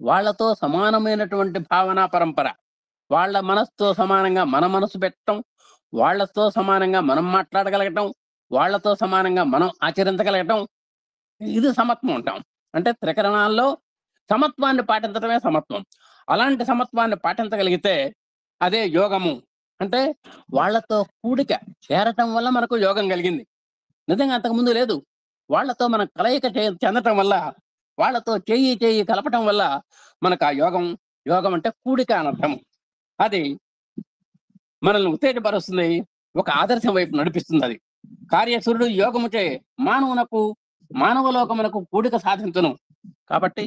వాళ్లతో సమానమైనటువంటి భావనా పరంపర, వాళ్ళ మనసుతో సమానంగా మన మనసు పెట్టడం, వాళ్లతో సమానంగా మనం మాట్లాడగలగటం, వాళ్లతో సమానంగా మనం ఆచరించగలగటం, ఇది సమత్వం అంటాం. అంటే త్రికరణాల్లో సమత్వాన్ని పాటించడమే సమత్వం. అలాంటి సమత్వాన్ని పాటించగలిగితే అదే యోగము. అంటే వాళ్లతో కూడిక చేరటం వల్ల మనకు యోగం కలిగింది. నిజంగా అంతకుముందు లేదు. వాళ్లతో మనం కలయిక చెందటం వల్ల, వాళ్లతో చేయి కలపటం వల్ల మనకు ఆ యోగం అంటే కూడిక అనర్థం. అది మనల్ని ఉత్తేజపరుస్తుంది, ఒక ఆదర్శం వైపు నడిపిస్తుంది. అది కార్యసూర్యుడు యోగముచే మానవలోకమునకు కూడిక సాధించును. కాబట్టి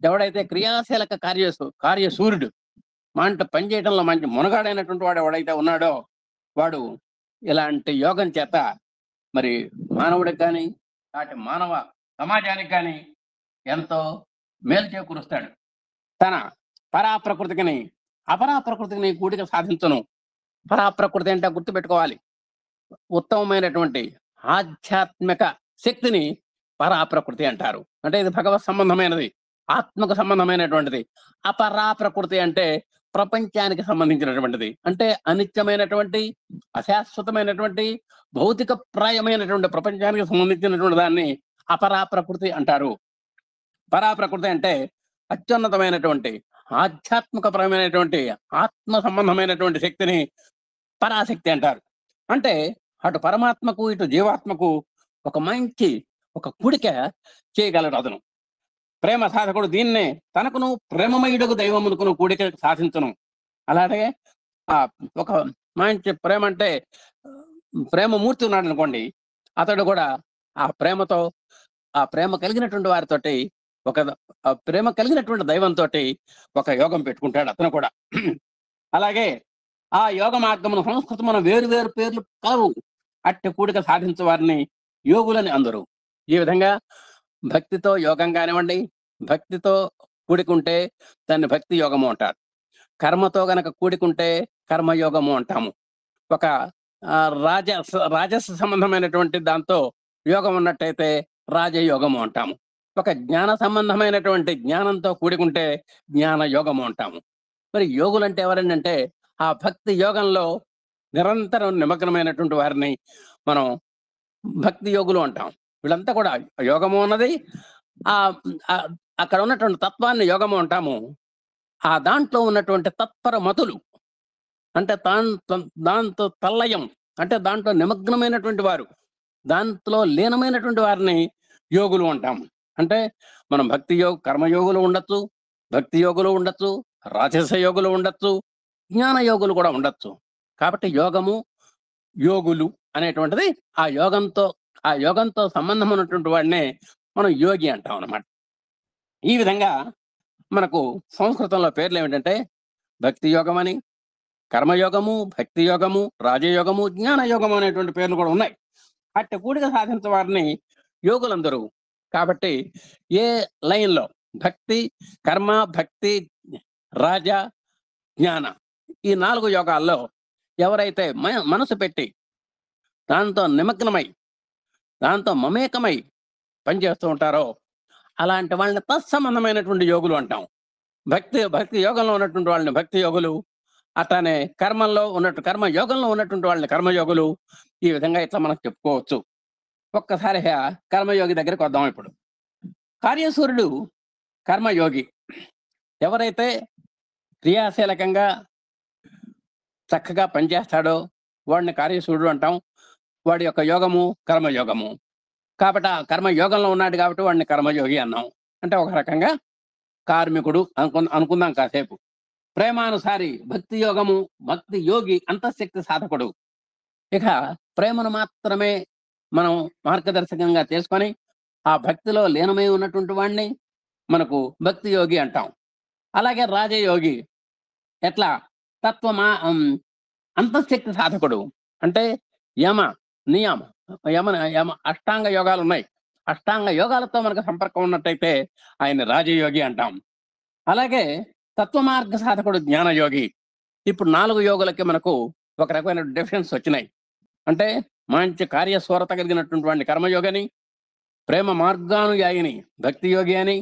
ఎవడైతే క్రియాశీలక కార్యసూర్యుడు మంట పనిచేయడంలో మంచి మునగాడైనటువంటి వాడు ఎవడైతే ఉన్నాడో వాడు ఇలాంటి యోగం చేత మరి మానవుడికి కానీ నాటి మానవ సమాజానికి కానీ ఎంతో మేలు చేకూరుస్తాడు. తన పరాప్రకృతిని అపరాప్రకృతిని కూడిక సాధించును. పరాప్రకృతి అంటే గుర్తుపెట్టుకోవాలి, ఉత్తమమైనటువంటి ఆధ్యాత్మిక శక్తిని పరాప్రకృతి అంటారు. అంటే ఇది భగవత్ సంబంధమైనది, ఆత్మకు సంబంధమైనటువంటిది. అపరాప్రకృతి అంటే ప్రపంచానికి సంబంధించినటువంటిది. అంటే అనిత్యమైనటువంటి, అశాశ్వతమైనటువంటి, భౌతిక ప్రాయమైనటువంటి ప్రపంచానికి సంబంధించినటువంటి దాన్ని అపరాప్రకృతి అంటారు. పరాప్రకృతి అంటే అత్యున్నతమైనటువంటి, ఆధ్యాత్మికపరమైనటువంటి, ఆత్మ సంబంధమైనటువంటి శక్తిని పరాశక్తి అంటారు. అంటే అటు పరమాత్మకు ఇటు జీవాత్మకు ఒక కూడిక చేయగలరు అతను. ప్రేమ సాధకుడు దీన్నే తనకును ప్రేమమయుడకు దైవమునకును కూడిక సాధించును. అలాగే ఒక మంచి ప్రేమ అంటే ప్రేమమూర్తి ఉన్నాడు అనుకోండి, అతడు కూడా ఆ ప్రేమ కలిగినటువంటి వారితోటి ప్రేమ కలిగినటువంటి దైవంతో ఒక యోగం పెట్టుకుంటాడు అతను కూడా. అలాగే ఆ యోగ మార్గమును సంస్కృతమున వేరు పేర్లు కలవు. అట్టి కూడిక సాధించే వారిని యోగులని అందరు. ఈ విధంగా భక్తితో యోగం కానివ్వండి, భక్తితో కూడికుంటే దాన్ని భక్తి యోగము అంటారు. కర్మతో గనక కూడికుంటే కర్మయోగము అంటాము. ఒక రాజస సంబంధమైనటువంటి దాంతో యోగం ఉన్నట్టయితే రాజయోగము అంటాము. ఒక జ్ఞాన సంబంధమైనటువంటి జ్ఞానంతో కూడికుంటే జ్ఞాన యోగము అంటాము. మరి యోగులు అంటే ఎవరండి అంటే ఆ భక్తి యోగంలో నిరంతరం నిమగ్నమైనటువంటి వారిని మనం భక్తి యోగులు అంటాం. వీళ్ళంతా కూడా యోగము ఉన్నది, అక్కడ ఉన్నటువంటి తత్వాన్ని యోగము అంటాము. ఆ దాంట్లో ఉన్నటువంటి తత్పర మతులు అంటే దాంతో తల్లయం అంటే దాంట్లో నిమగ్నమైనటువంటి వారు, దాంట్లో లీనమైనటువంటి వారిని యోగులు అంటాము. అంటే మనం కర్మయోగులు ఉండొచ్చు, భక్తి యోగులు ఉండొచ్చు, రాజస యోగులు ఉండొచ్చు, జ్ఞాన యోగులు కూడా ఉండొచ్చు. కాబట్టి యోగము, యోగులు అనేటువంటిది ఆ యోగంతో సంబంధం ఉన్నటువంటి వాడినే మనం యోగి అంటాం అన్నమాట. ఈ విధంగా మనకు సంస్కృతంలో పేర్లు ఏమిటంటే భక్తి యోగం అని, కర్మయోగము, భక్తి యోగము, రాజయోగము, జ్ఞాన యోగము అనేటువంటి పేర్లు కూడా ఉన్నాయి. అట్టి కూడిక సాధించే వారిని యోగులందరూ. కాబట్టి ఏ లైన్లో భక్తి, కర్మ, భక్తి, రాజ, జ్ఞాన ఈ 4 యోగాల్లో ఎవరైతే మనసు పెట్టి దాంతో నిమగ్నమై దాంతో మమేకమై పనిచేస్తూ ఉంటారో అలాంటి వాళ్ళని తత్సంబంధమైనటువంటి యోగులు అంటాం. భక్తి యోగంలో ఉన్నటువంటి వాళ్ళని భక్తి యోగులు, అట్లానే కర్మ యోగంలో ఉన్నటువంటి వాళ్ళని కర్మయోగులు. ఈ విధంగా ఇట్లా మనం చెప్పుకోవచ్చు. ఒక్కసారి కర్మయోగి దగ్గరికి వద్దాం. ఇప్పుడు కార్యసూర్యుడు కర్మయోగి. ఎవరైతే క్రియాశీలకంగా చక్కగా పనిచేస్తాడో వాడిని కార్యసూర్యుడు అంటాం. వాడి యొక్క యోగము కర్మయోగము. కాబట్టి ఆ కర్మయోగంలో ఉన్నాడు కాబట్టి వాడిని కర్మయోగి అన్నాం. అంటే ఒక రకంగా కార్మికుడు అనుకుందాం కాసేపు. ప్రేమానుసారి భక్తి యోగము, భక్తి యోగి అంతఃశక్తి సాధకుడు. ఇక ప్రేమను మాత్రమే మనం మార్గదర్శకంగా చేసుకొని ఆ భక్తిలో లీనమై ఉన్నటువంటి వాడిని మనకు భక్తి యోగి అంటాం. అలాగే రాజయోగి ఎట్లా అంతఃశక్తి సాధకుడు. అంటే యమ నియమ అష్టాంగ యోగాలు ఉన్నాయి. అష్టాంగ యోగాలతో మనకు సంపర్కం ఉన్నట్టయితే ఆయన రాజయోగి అంటాం. అలాగే తత్వమార్గ సాధకుడు జ్ఞానయోగి. ఇప్పుడు 4 యోగులకి మనకు ఒక రకమైన డిఫరెన్స్ వచ్చినాయి. అంటే మంచి కార్యస్వరత కలిగినటువంటి వాడిని కర్మయోగని, ప్రేమ మార్గానుయాయిని భక్తి యోగి అని,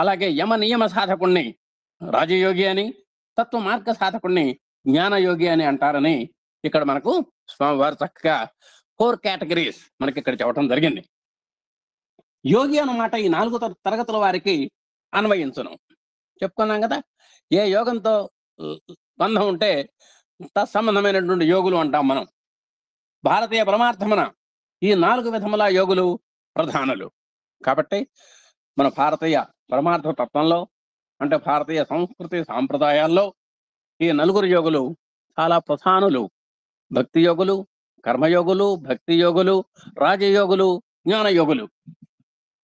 అలాగే యమ నియమ సాధకుణ్ణి రాజయోగి అని, తత్వ మార్గ సాధకుణ్ణి జ్ఞానయోగి అని అంటారని ఇక్కడ మనకు స్వామివారు చక్కగా 4 కేటగిరీస్ మనకి ఇక్కడ చెప్పడం జరిగింది. యోగి అన్నమాట ఈ 4 తరగతుల వారికి అన్వయించును. చెప్పుకున్నాం కదా, ఏ యోగంతో బంధం ఉంటే తత్సంబంధమైనటువంటి యోగులు అంటాం మనం. భారతీయ పరమార్థమున ఈ 4 విధముల యోగులు ప్రధానులు. కాబట్టి మన భారతీయ పరమార్థ తత్వంలో అంటే భారతీయ సంస్కృతి సాంప్రదాయాల్లో ఈ 4 యోగులు చాలా ప్రధానులు. భక్తి యోగులు, కర్మయోగులు, భక్తి యోగులు, రాజయోగులు, జ్ఞానయోగులు.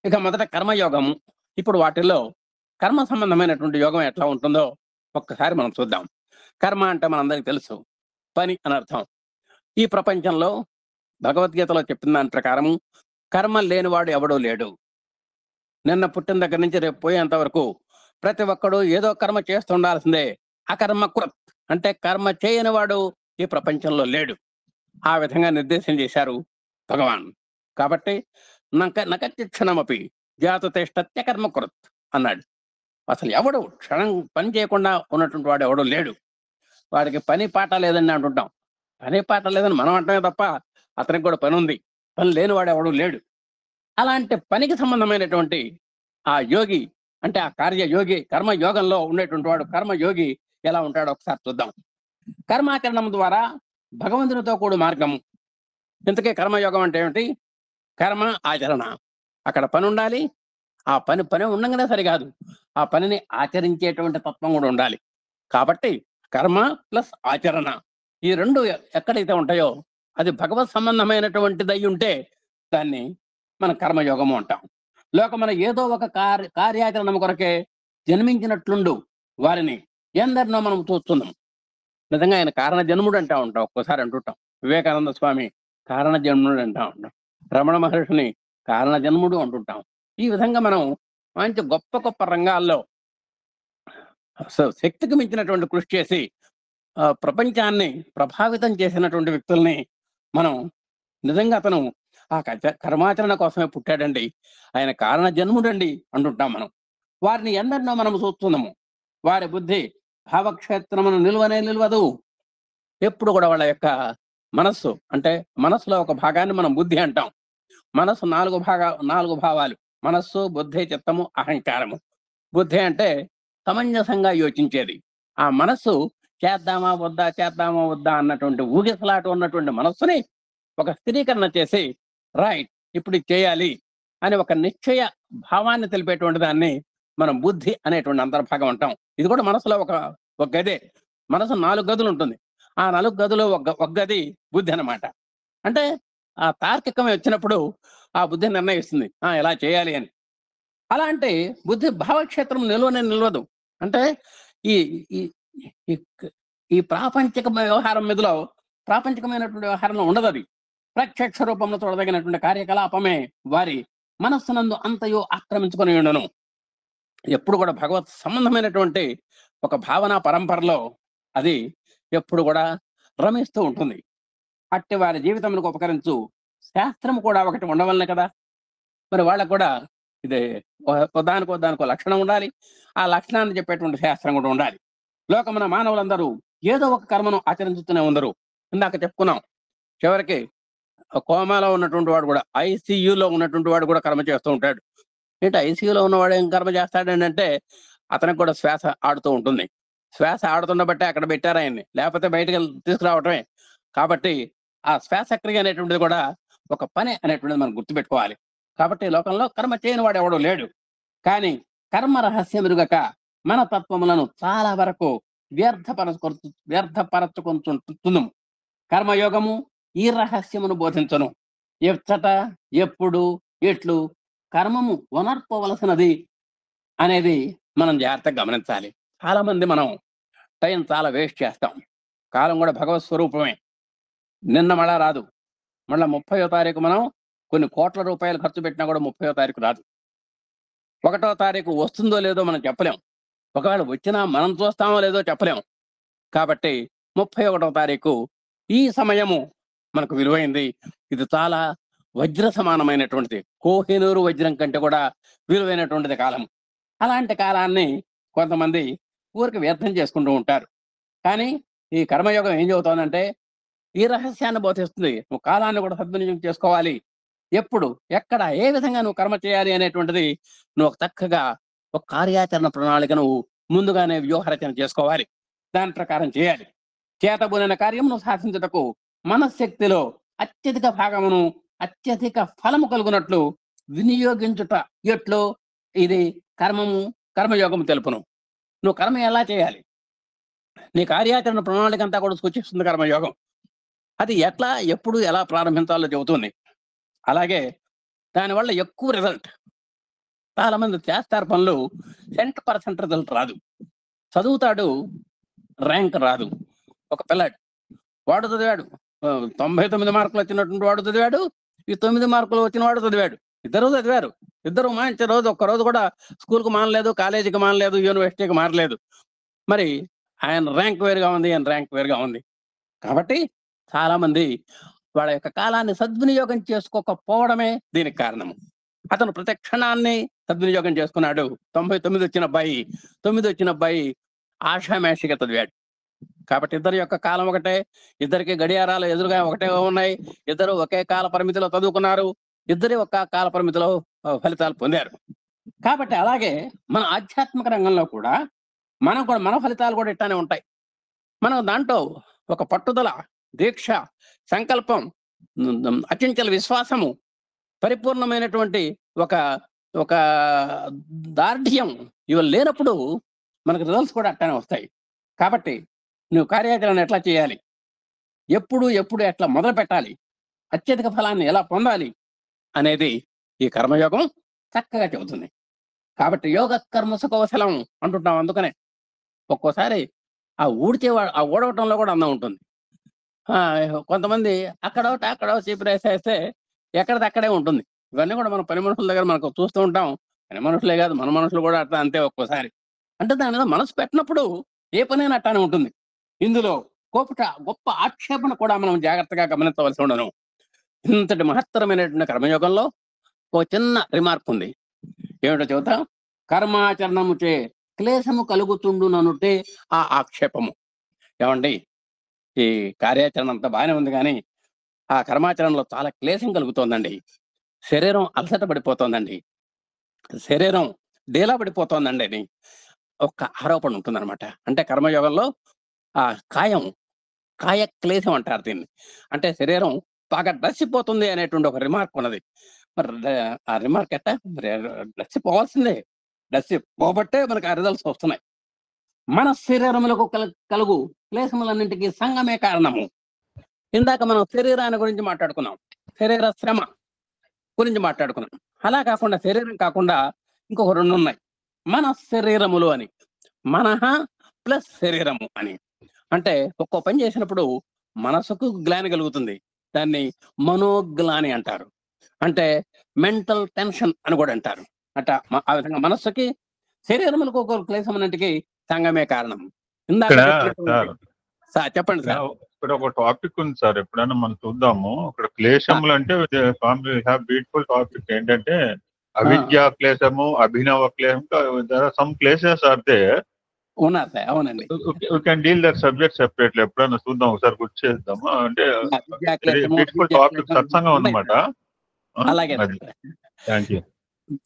ఇక మొదట కర్మయోగము. ఇప్పుడు వాటిల్లో కర్మ సంబంధమైనటువంటి యోగం ఎట్లా ఉంటుందో ఒక్కసారి మనం చూద్దాం. కర్మ అంటే మనందరికీ తెలుసు, పని అనర్థం. ఈ ప్రపంచంలో భగవద్గీతలో చెప్పిన దాని ప్రకారము కర్మ లేనివాడు ఎవడూ లేడు. నిన్న పుట్టిన దగ్గర నుంచి రేపు పోయేంత వరకు ప్రతి ఒక్కడు ఏదో కర్మ చేస్తుండాల్సిందే. అకర్మకృత్ అంటే కర్మ చేయని వాడు ఈ ప్రపంచంలో లేడు. ఆ విధంగా నిర్దేశం చేశారు భగవాన్. కాబట్టి నకచ్చిక్షణమపి జాతుతిష్టత్య కర్మకృత్ అన్నాడు. అసలు ఎవడు క్షణం పని చేయకుండా ఉన్నటువంటి వాడు ఎవడు లేడు. వాడికి పని పాట లేదని అంటుంటాం. పని పాట లేదని మనం అంటమే తప్ప అతనికి కూడా పని ఉంది. పని లేనివాడు ఎవడు లేడు. అలాంటి పనికి సంబంధమైనటువంటి ఆ యోగి అంటే ఆ కార్యయోగి, కర్మయోగంలో ఉండేటువంటి వాడు కర్మయోగి ఎలా ఉంటాడో ఒకసారి చూద్దాం. కర్మాచరణం ద్వారా భగవంతునితో కూడు మార్గము. ఇంతకీ కర్మయోగం అంటే ఏమిటి? కర్మ ఆచరణ. అక్కడ పని ఉండాలి. ఆ పని ఉండగానే సరికాదు, ఆ పనిని ఆచరించేటువంటి తత్వం కూడా ఉండాలి. కాబట్టి కర్మ ప్లస్ ఆచరణ ఈ 2 ఎక్కడైతే ఉంటాయో అది భగవత్ సంబంధమైనటువంటిది అయి ఉంటే దాన్ని మనం కర్మయోగము అంటాం. మన ఏదో ఒక కార్యాచరణ కొరకే జన్మించినట్లుండు వారిని ఎందరినో మనం చూస్తున్నాం. నిజంగా ఆయన కారణ జన్ముడు అంటా ఉంటాం. ఒక్కోసారి అంటుంటాం వివేకానంద స్వామి కారణ జన్ముడు అంటా ఉంటాం, రమణ మహర్షిని కారణ జన్ముడు అంటుంటాం. ఈ విధంగా మనం మంచి గొప్ప గొప్ప రంగాల్లో శక్తికి మించినటువంటి కృషి చేసి ప్రపంచాన్ని ప్రభావితం చేసినటువంటి వ్యక్తుల్ని మనం నిజంగా అతను ఆ కర్మాచరణ కోసమే పుట్టాడండి, ఆయన కారణ జన్ముడండి అంటుంటాం మనం. వారిని ఎందరినో మనం చూస్తున్నాము. వారి బుద్ధి భావక్షేత్రమును నిల్వదు. ఎప్పుడు కూడా వాళ్ళ యొక్క మనస్సు అంటే మనస్సులో ఒక భాగాన్ని మనం బుద్ధి అంటాం. మనస్సు 4 భావాలు: మనస్సు, బుద్ధి, చిత్తము, అహంకారము. బుద్ధి అంటే సమంజసంగా యోచించేది. ఆ మనస్సు చేద్దామా వద్దా అన్నటువంటి ఊగిసలాట ఉన్నటువంటి మనస్సుని ఒక స్థిరీకరణ చేసి రైట్ ఇప్పుడు ఇది చేయాలి అని ఒక నిశ్చయ భావాన్ని తెలిపేటువంటి దాన్ని మనం బుద్ధి అనేటువంటి అంతర్భాగం అంటాం. ఇది కూడా మనసులో ఒక గదే. మనసు 4 గదులు ఉంటుంది. ఆ 4 గదులు ఒక గది బుద్ధి అన్నమాట. అంటే ఆ తార్కికమే వచ్చినప్పుడు ఆ బుద్ధి నిర్ణయిస్తుంది. ఇలా చేయాలి అని. అలా అంటే బుద్ధి భావక్షేత్రం నిలువనే నిలవదు. అంటే ఈ ఈ ఈ క్ ఈ ప్రాపంచిక వ్యవహారం మీదలో ప్రాపంచికమైనటువంటి వ్యవహారంలో ఉండదది. ప్రత్యక్ష రూపంలో చూడదగినటువంటి కార్యకలాపమే వారి మనస్సునందు అంతయు ఆక్రమించుకొని ఉండును. ఎప్పుడు కూడా భగవత్ సంబంధమైనటువంటి ఒక భావన పరంపరలో అది ఎప్పుడు కూడా రమిస్తూ ఉంటుంది. అట్టి వారి జీవితమునకు ఉపకరించు శాస్త్రం కూడా ఒకటి ఉండవలనే కదా! మరి వాళ్ళకు కూడా ఇది దానికో లక్షణం ఉండాలి. ఆ లక్షణాన్ని చెప్పేటువంటి శాస్త్రం కూడా ఉండాలి. లోకమున మానవులందరూ ఏదో ఒక కర్మను ఆచరించుతూనే ఉందరు. ఇందాక చెప్పుకున్నాం. చివరికి కోమాలో ఉన్నటువంటి వాడు కూడా, ఐసీయూలో ఉన్నటువంటి వాడు కూడా కర్మ చేస్తూ ఉంటాడు. ఏంటి ఐసీయూలో ఉన్నవాడు ఏం కర్మ చేస్తాడండి అంటే, అతనికి కూడా శ్వాస ఆడుతూ ఉంటుంది. శ్వాస ఆడుతున్నబట్టే అక్కడ పెట్టారు ఆయన్ని. లేకపోతే బయటకి తీసుకురావటమే. కాబట్టి ఆ శ్వాసక్రియ అనేటువంటిది కూడా ఒక పని అనేటువంటిది మనం గుర్తుపెట్టుకోవాలి. కాబట్టి లోకంలో కర్మ చేయని వాడు ఎవడూ లేడు. కానీ కర్మ రహస్యమెరుగక మన తత్వములను చాలా వరకు వ్యర్థపరచుకుంటున్నాము. కర్మయోగము ఈ రహస్యమును బోధించను. ఎచ్చట, ఎప్పుడు, ఎట్లు కర్మము వనర్పవలసినది అనేది మనం జాగ్రత్తగా గమనించాలి. చాలా మంది మనం టైం చాలా వేస్ట్ చేస్తాం. కాలం కూడా భగవత్ స్వరూపమే. నిన్న మళ్ళా రాదు. మళ్ళా 30వ తారీఖు మనం కొన్ని కోట్ల రూపాయలు ఖర్చు పెట్టినా కూడా 30వ తారీఖు రాదు. 1వ తారీఖు వస్తుందో లేదో మనం చెప్పలేం. ఒకవేళ వచ్చినా మనం చూస్తామో లేదో చెప్పలేం. కాబట్టి 31వ తారీఖు ఈ సమయము మనకు విలువైంది. ఇది చాలా వజ్ర సమానమైనటువంటిది. కోహినూరు వజ్రం కంటే కూడా విలువైనటువంటిది కాలం. అలాంటి కాలాన్ని కొంతమంది ఊరికి వ్యర్థం చేసుకుంటూ ఉంటారు. కానీ ఈ కర్మయోగం ఏం చెబుతోందంటే ఈ రహస్యాన్ని బోధిస్తుంది. నువ్వు కాలాన్ని కూడా సద్వినియోగం చేసుకోవాలి. ఎప్పుడు, ఎక్కడ, ఏ విధంగా నువ్వు కర్మ చేయాలి అనేటువంటిది నువ్వు చక్కగా ఒక కార్యాచరణ ప్రణాళిక నువ్వు ముందుగానే వ్యూహరచన చేసుకోవాలి. దాని ప్రకారం చేయాలి. చేతబూనిన కార్యం నువ్వు సాధించుటకు మనశ్శక్తిలో అత్యధిక భాగమును అత్యధిక ఫలము కలుగునట్లు వినియోగించుట ఎట్లు ఇది కర్మయోగము తెలుపును. నువ్వు కర్మ ఎలా చేయాలి, నీ కార్యాచరణ ప్రణాళిక అంతా కూడా సూచిస్తుంది కర్మయోగం. అది ఎట్లా, ఎప్పుడు, ఎలా ప్రారంభించాలో చెబుతుంది. అలాగే దానివల్ల ఎక్కువ రిజల్ట్. చాలా మంది చేస్తారు పనులు, 100% రిజల్ట్ రాదు. చదువుతాడు, ర్యాంక్ రాదు. ఒక పిల్లాడు వాడు చదివాడు, 99 మార్కులు వచ్చినటువంటి వాడు చదివాడు, ఈ 9 మార్కులు వచ్చిన వాడు చదివాడు. ఇద్దరు చదివారు. ఇద్దరు మంచి రోజు ఒక్కరోజు కూడా స్కూల్కి మానలేదు, కాలేజీకి మానలేదు, యూనివర్సిటీకి మారలేదు. మరి ఆయన ర్యాంక్ వేరుగా ఉంది, ఆయన ర్యాంక్ వేరుగా ఉంది. కాబట్టి చాలా మంది వాళ్ళ యొక్క కాలాన్ని సద్వినియోగం చేసుకోకపోవడమే దీనికి కారణము. అతను ప్రతి క్షణాన్ని సద్వినియోగం చేసుకున్నాడు. 99 వచ్చిన అబ్బాయి ఆషామాషిగా చదివాడు. కాబట్టి ఇద్దరి యొక్క కాలం ఒకటే, ఇద్దరికి గడియారాలు ఎదురుగా ఒకటే ఉన్నాయి. ఇద్దరు ఒకే కాల పరిమితిలో చదువుకున్నారు. ఇద్దరి ఒక్క కాల పరిమితిలో ఫలితాలు పొందారు. కాబట్టి అలాగే మన ఆధ్యాత్మిక రంగంలో కూడా మన ఫలితాలు కూడా ఇట్లానే ఉంటాయి. మనం దాంట్లో ఒక పట్టుదల, దీక్ష, సంకల్పం, అచంచల విశ్వాసము, పరిపూర్ణమైనటువంటి ఒక ఒక దార్ఢ్యం ఇవి లేనప్పుడు మనకు రిజల్ట్స్ కూడా అట్టానే వస్తాయి. కాబట్టి నువ్వు కార్యాచరణ ఎట్లా చేయాలి, ఎప్పుడు ఎట్లా మొదలు పెట్టాలి, అత్యధిక ఫలాన్ని ఎలా పొందాలి అనేది ఈ కర్మయోగం చక్కగా చెబుతుంది. కాబట్టి యోగ కర్మసు కౌశలం అంటుంటాం. అందుకనే ఒక్కోసారి ఆ ఊడవటంలో కూడా అందం ఉంటుంది. కొంతమంది అక్కడో చీపురేసేస్తే ఎక్కడిదక్కడే ఉంటుంది. ఇవన్నీ కూడా మన పని మనుషుల దగ్గర మనకు చూస్తూ ఉంటాం. పని మనుషులే కాదు, మన మనుషులు కూడా అట్లా అంతే. ఒక్కోసారి అంటే దాని మీద మనసు పెట్టినప్పుడు ఏ పనైనా అట్టానే ఉంటుంది. ఇందులో గొప్ప ఆక్షేపణ కూడా మనం జాగ్రత్తగా గమనించవలసి ఉండను. ఇంతటి మహత్తరమైనటువంటి కర్మయోగంలో ఒక చిన్న రిమార్క్ ఉంది. ఏమిటో చెబుతాం. కర్మాచరణము చే క్లేశము కలుగుతుండుననుటే ఆ ఆక్షేపము. ఏమండి, ఈ కార్యాచరణ అంతా బాగానే ఉంది, కానీ ఆ కర్మాచరణలో చాలా క్లేశం కలుగుతోందండి. శరీరం అలసట పడిపోతోందండి, శరీరం డేలా పడిపోతోందండి అని ఒక ఆరోపణ ఉంటుందన్నమాట. అంటే కర్మయోగంలో ఆ కాయ క్లేశం అంటారు దీన్ని. అంటే శరీరం బాగా డసిపోతుంది అనేటువంటి ఒక రిమార్క్ ఉన్నది. మరి ఆ రిమార్క్ ఎట్టా, మరి డసిపోవాల్సిందే. డసి పోబట్టే మనకు ఆ రిజల్ట్స్ వస్తున్నాయి. మన శరీరములకు కలుగు క్లేశములన్నింటికి సంగమే కారణము. ఇందాక మనం శరీరాన్ని గురించి మాట్లాడుకున్నాం, శరీర శ్రమ గురించి మాట్లాడుకున్నాం. అలా కాకుండా శరీరం కాకుండా ఇంకొక రెండు ఉన్నాయి, మన శరీరములు అని, మనహ ప్లస్ శరీరము అని. అంటే ఒక్కో పని చేసినప్పుడు మనసుకు గ్లాని కలుగుతుంది, దాన్ని మనోగ్లాని అంటారు. అంటే మెంటల్ టెన్షన్ అని కూడా అంటారు. ఆ విధంగా మనస్సుకి శరీరములకు ఒక క్లేశమున్నింటికి సంగమే కారణం. ఇందాక చెప్పండి సార్. ఇక్కడ ఒక టాపిక్ ఉంది సార్, ఎప్పుడైనా మనం చూద్దాము. ఇక్కడ క్లేశములు అంటే బ్యూటిఫుల్ టాపిక్ ఏంటంటే అవిద్యా క్లేశము, అభినవ క్లేశం. Some kleshas are there. అవునండి, we can deal that subject separately. ఎప్పుడైనా చూద్దాం, ఒకసారి గుర్తు చేద్దాము. అంటే బ్యూటిఫుల్ టాపిక్, సత్సంగం అన్నమాట. అలాగే,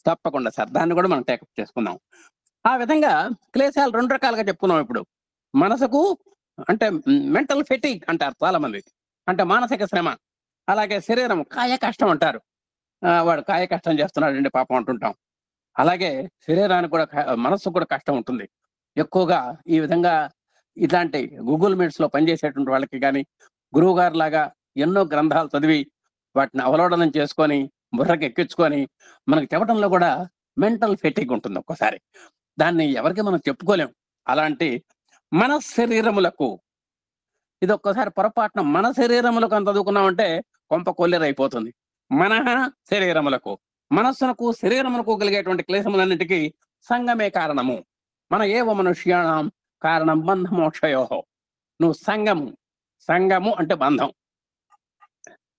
తప్పకుండా సార్, దాన్ని కూడా మనం టేకప్ చేసుకుందాం. ఆ విధంగా క్లేశాలు రెండు రకాలుగా చెప్పుకున్నాం. ఇప్పుడు మనసుకు అంటే మెంటల్ ఫెటిగ్ అంటారు చాలా మంది, అంటే మానసిక శ్రమ. అలాగే శరీరం కాయ కష్టం అంటారు, వాడు కాయ కష్టం చేస్తున్నాడు అండి పాపం అంటుంటాం. అలాగే శరీరానికి కూడా మనస్సుకు కూడా కష్టం ఉంటుంది ఎక్కువగా. ఈ విధంగా ఇట్లాంటి గూగుల్ మీట్స్ లో పనిచేసేటువంటి వాళ్ళకి కానీ, గురువు గారు లాగా ఎన్నో గ్రంథాలు చదివి వాటిని అవలోడనం చేసుకొని బుర్రకి ఎక్కించుకొని మనకు చెప్పడంలో కూడా మెంటల్ ఫెటిగ్ ఉంటుంది ఒక్కసారి. దాన్ని ఎవరికి మనం చెప్పుకోలేం. అలాంటి మన శరీరములకు ఇది ఒక్కసారి పొరపాటున మన శరీరములకు అని చదువుకున్నామంటే కొంప కొల్లేరైపోతుంది. మన శరీరములకు, మనస్సునకు శరీరములకు కలిగేటువంటి క్లేశములన్నిటికీ సంగమే కారణము. మన ఏవ మనుష్యాణం కారణం బంధమోక్షయోహో. నువ్వు సంగము అంటే బంధం.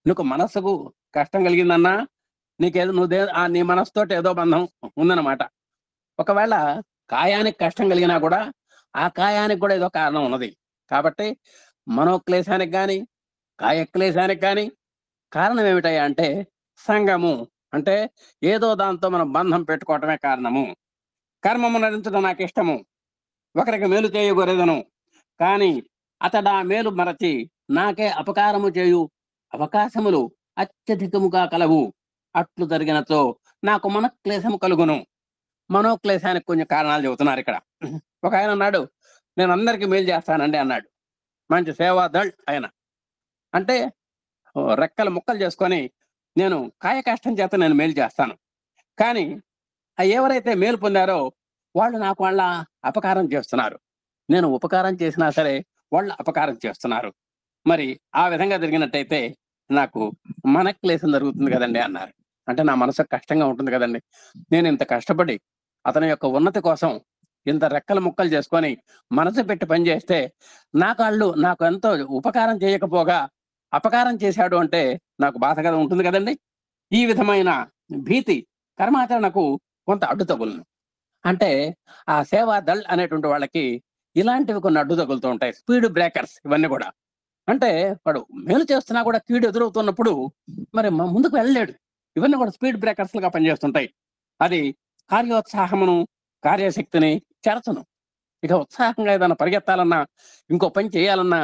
నీకు మనస్సుకు కష్టం కలిగిందన్నా నీకేదో నీ మనస్సుతోటి ఏదో బంధం ఉందన్నమాట. ఒకవేళ కాయానికి కష్టం కలిగినా కూడా ఆ కాయానికి కూడా ఏదో కారణం ఉన్నది. కాబట్టి మనోక్లేశానికి కానీ కాయక్లేశానికి కానీ కారణం ఏమిటయ్యా అంటే సంగము. అంటే ఏదో దాంతో మనం బంధం పెట్టుకోవటమే కారణము. కర్మము నరించడం నాకు ఇష్టము, ఒకరికి మేలు చేయగొరెదను, కానీ అతడా మేలు మరచి నాకే అపకారము చేయు అవకాశములు అత్యధికముగా కలవు. అట్లు జరిగినతో నాకు మనక్లేశము కలుగును. మనోక్లేశానికి కొన్ని కారణాలు చెబుతున్నారు ఇక్కడ. ఒక ఆయన అన్నాడు, నేను అందరికీ మేలు చేస్తానండి అన్నాడు. మంచి సేవాదళ్ ఆయన. అంటే రెక్కలు ముక్కలు చేసుకొని నేను కాయ కష్టం చేత నేను మేలు చేస్తాను, కానీ ఎవరైతే మేలు పొందారో వాళ్ళు నాకు వాళ్ళ అపకారం చేస్తున్నారు. నేను ఉపకారం చేసినా సరే వాళ్ళు అపకారం చేస్తున్నారు. మరి ఆ విధంగా జరిగినట్టయితే నాకు మనక్లేశం జరుగుతుంది కదండి అన్నారు. అంటే నా మనసుకు కష్టంగా ఉంటుంది కదండి. నేను ఇంత కష్టపడి అతని యొక్క ఉన్నతి కోసం ఇంత రెక్కలు ముక్కలు చేసుకొని మనసు పెట్టి పనిచేస్తే నాకు ఎంతో ఉపకారం చేయకపోగా అపకారం చేశాడు అంటే నాకు బాధగా ఉంటుంది కదండి. ఈ విధమైన భీతి కర్మాచరణకు కొంత అడ్డు తగులను. అంటే ఆ సేవా దళ్ అనేటువంటి వాళ్ళకి ఇలాంటివి కొన్ని అడ్డు తగులుతూ ఉంటాయి, స్పీడ్ బ్రేకర్స్ ఇవన్నీ కూడా. అంటే వాడు మేలు చేస్తున్నా కూడా కీడు ఎదురవుతున్నప్పుడు మరి ముందుకు వెళ్ళలేడు. ఇవన్నీ కూడా స్పీడ్ బ్రేకర్స్ గా పనిచేస్తుంటాయి. అది కార్యోత్సాహమును కార్యశక్తిని చెరచను. ఇక ఉత్సాహంగా ఏదైనా పరిగెత్తాలన్నా ఇంకో పని చేయాలన్నా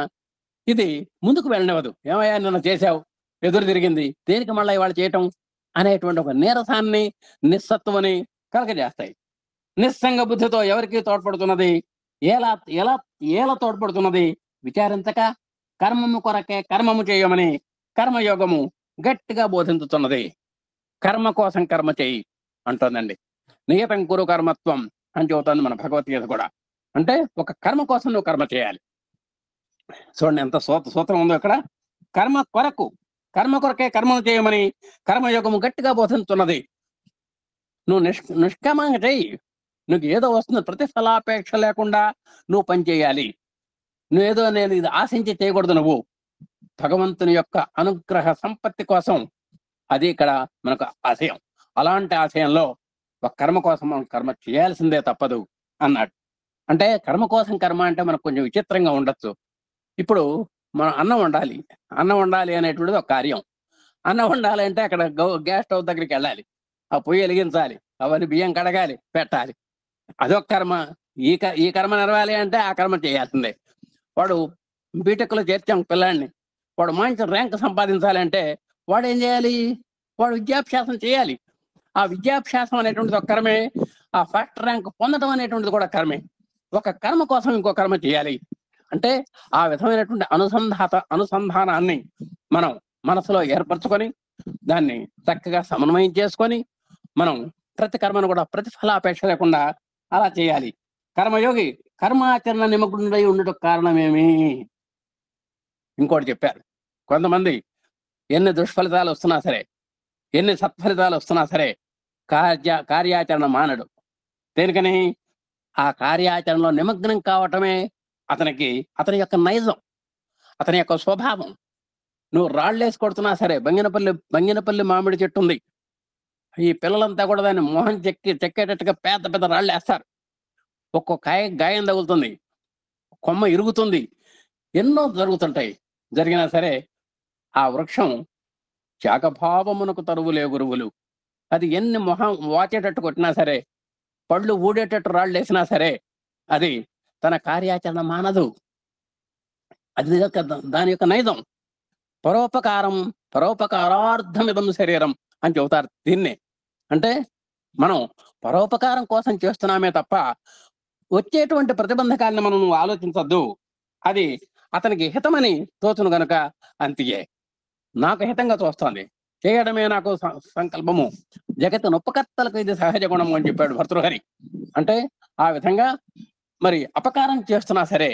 ఇది ముందుకు వెళ్ళనివ్వదు. ఏమయ్యా నిన్న చేశావు, ఎదురు తిరిగింది, దేనికి మళ్ళీ ఇవాళ చేయటం అనేటువంటి ఒక నీరసాన్ని నిస్సత్వని కలగజేస్తాయి. నిస్సంగ బుద్ధితో ఎవరికి తోడ్పడుతున్నది, ఎలా తోడ్పడుతున్నది విచారించక కర్మము కొరకే కర్మము చేయమని కర్మయోగము గట్టిగా బోధించుతున్నది. కర్మ కోసం కర్మ చేయి అంటోందండి. నియతం కురు కర్మత్వం అని చెబుతుంది మన భగవద్గీత కూడా. అంటే ఒక కర్మ కోసం నువ్వు కర్మ చేయాలి. చూడండి ఎంత సూత్రం ఉందో ఇక్కడ. కర్మ కొరకే కర్మను చేయమని కర్మయోగము గట్టిగా బోధించుతున్నది. నువ్వు నిష్కామంగా చేయి. నువ్వు ఏదో వస్తుంది, ప్రతిఫలాపేక్ష లేకుండా నువ్వు పని చేయాలి. నువ్వేదో నేను ఇది ఆశించి చేయకూడదు. నువ్వు భగవంతుని యొక్క అనుగ్రహ సంపత్తి కోసం, అది ఇక్కడ మనకు ఆశయం. అలాంటి ఆశయంలో ఒక కర్మ కోసం మనం కర్మ చేయాల్సిందే, తప్పదు అన్నాడు. అంటే కర్మ కోసం కర్మ అంటే మనకు కొంచెం విచిత్రంగా ఉండొచ్చు. ఇప్పుడు మనం అన్నం వండాలి అనేటువంటిది ఒక కార్యం. అన్నం వండాలి అంటే అక్కడ గ్యాస్ స్టవ్ దగ్గరికి వెళ్ళాలి, ఆ పొయ్యి వెలిగించాలి, అవన్నీ బియ్యం కడగాలి, పెట్టాలి, అదొక కర్మ. ఈ కర్మ నెరవాలి అంటే ఆ కర్మ చేయాల్సిందే. వాడు బీటెక్లో చేర్చాం పిల్లాడిని, వాడు మంచి ర్యాంక్ సంపాదించాలి అంటే వాడు ఏం చేయాలి? వాడు విద్యాభ్యాసం చేయాలి. ఆ విద్యాభ్యాసం అనేటువంటిది ఒక కర్మే, ఆ ఫస్ట్ ర్యాంక్ పొందడం అనేటువంటిది కూడా కర్మే. ఒక కర్మ కోసం ఇంకో కర్మ చేయాలి అంటే ఆ విధమైనటువంటి అనుసంధానాన్ని మనం మనసులో ఏర్పరచుకొని దాన్ని చక్కగా సమన్వయం చేసుకొని మనం ప్రతి కర్మను కూడా ప్రతిఫలాపేక్ష లేకుండా అలా చేయాలి. కర్మయోగి కర్మాచరణ నిమగ్నుడై ఉండటం కారణమేమి? ఇంకోటి చెప్పారు. కొంతమంది ఎన్ని దుష్ఫలితాలు వస్తున్నా సరే, ఎన్ని సత్ఫలితాలు వస్తున్నా సరే కార్యాచరణ మానడు. దేనికని? ఆ కార్యాచరణలో నిమగ్నం కావటమే అతని యొక్క నైజం, అతని యొక్క స్వభావం. నువ్వు రాళ్ళేసి కొడుతున్నా సరే, బంగినపల్లి మామిడి చెట్టు ఉంది, ఈ పిల్లలంతా కూడా దాన్ని మొహం చెక్కేటట్టుగా పెద్ద పెద్ద రాళ్ళు వేస్తారు. ఒక్కొక్క గాయం తగులుతుంది, కొమ్మ ఇరుగుతుంది, ఎన్నో జరుగుతుంటాయి. జరిగినా సరే ఆ వృక్షం శాఖభావమునకు తరువులే గురువులు. అది ఎన్ని మొహం వాచేటట్టు కొట్టినా సరే, పళ్ళు ఊడేటట్టు రాళ్ళు వేసినా సరే, అది తన కార్యాచరణ మానదు. అది దాని యొక్క నైజం. పరోపకారార్థమిదం శరీరం అని చెబుతారు దీన్నే. అంటే మనం పరోపకారం కోసం చేస్తున్నామే తప్ప వచ్చేటువంటి ప్రతిబంధకాలను మనం ఆలోచించద్దు. అది అతనికి హితమని తోచును గనుక అంతియే. నాకు హితంగా తోస్తోంది, చేయడమే నాకు సంకల్పము, జగత్తు నొప్పకర్తలకు ఇది సహజ గుణము అని చెప్పాడు భర్తృహరి. అంటే ఆ విధంగా మరి అపకారం చేస్తున్నా సరే,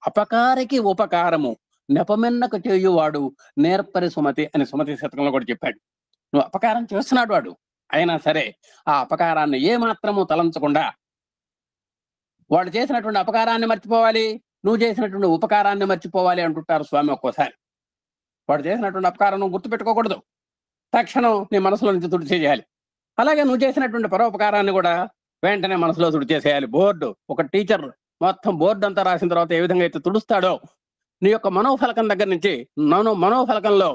అపకారికి ఉపకారము నెపమెన్నకు చేయువాడు నేర్పరి సుమతి అని సుమతి శతకంలో కూడా చెప్పాడు. నువ్వు అపకారం చేస్తున్నాడు వాడు, అయినా సరే ఆ అపకారాన్ని ఏ మాత్రము తలంచకుండా వాడు చేసినటువంటి అపకారాన్ని మర్చిపోవాలి, నువ్వు చేసినటువంటి ఉపకారాన్ని మర్చిపోవాలి అంటుంటారు స్వామి. ఒక్కోసారి వాడు చేసినటువంటి అపకారం నువ్వు గుర్తుపెట్టుకోకూడదు, తక్షణం నీ మనసులో నుంచి తుడిచేయాలి. అలాగే నువ్వు చేసినటువంటి పరోపకారాన్ని కూడా వెంటనే మనసులో తుడిచేసేయాలి. బోర్డు, ఒక టీచర్ మొత్తం బోర్డు అంతా రాసిన తర్వాత ఏ విధంగా అయితే తుడుస్తాడో, నీ యొక్క మనోఫలకం దగ్గర నుంచి మనోఫలకంలో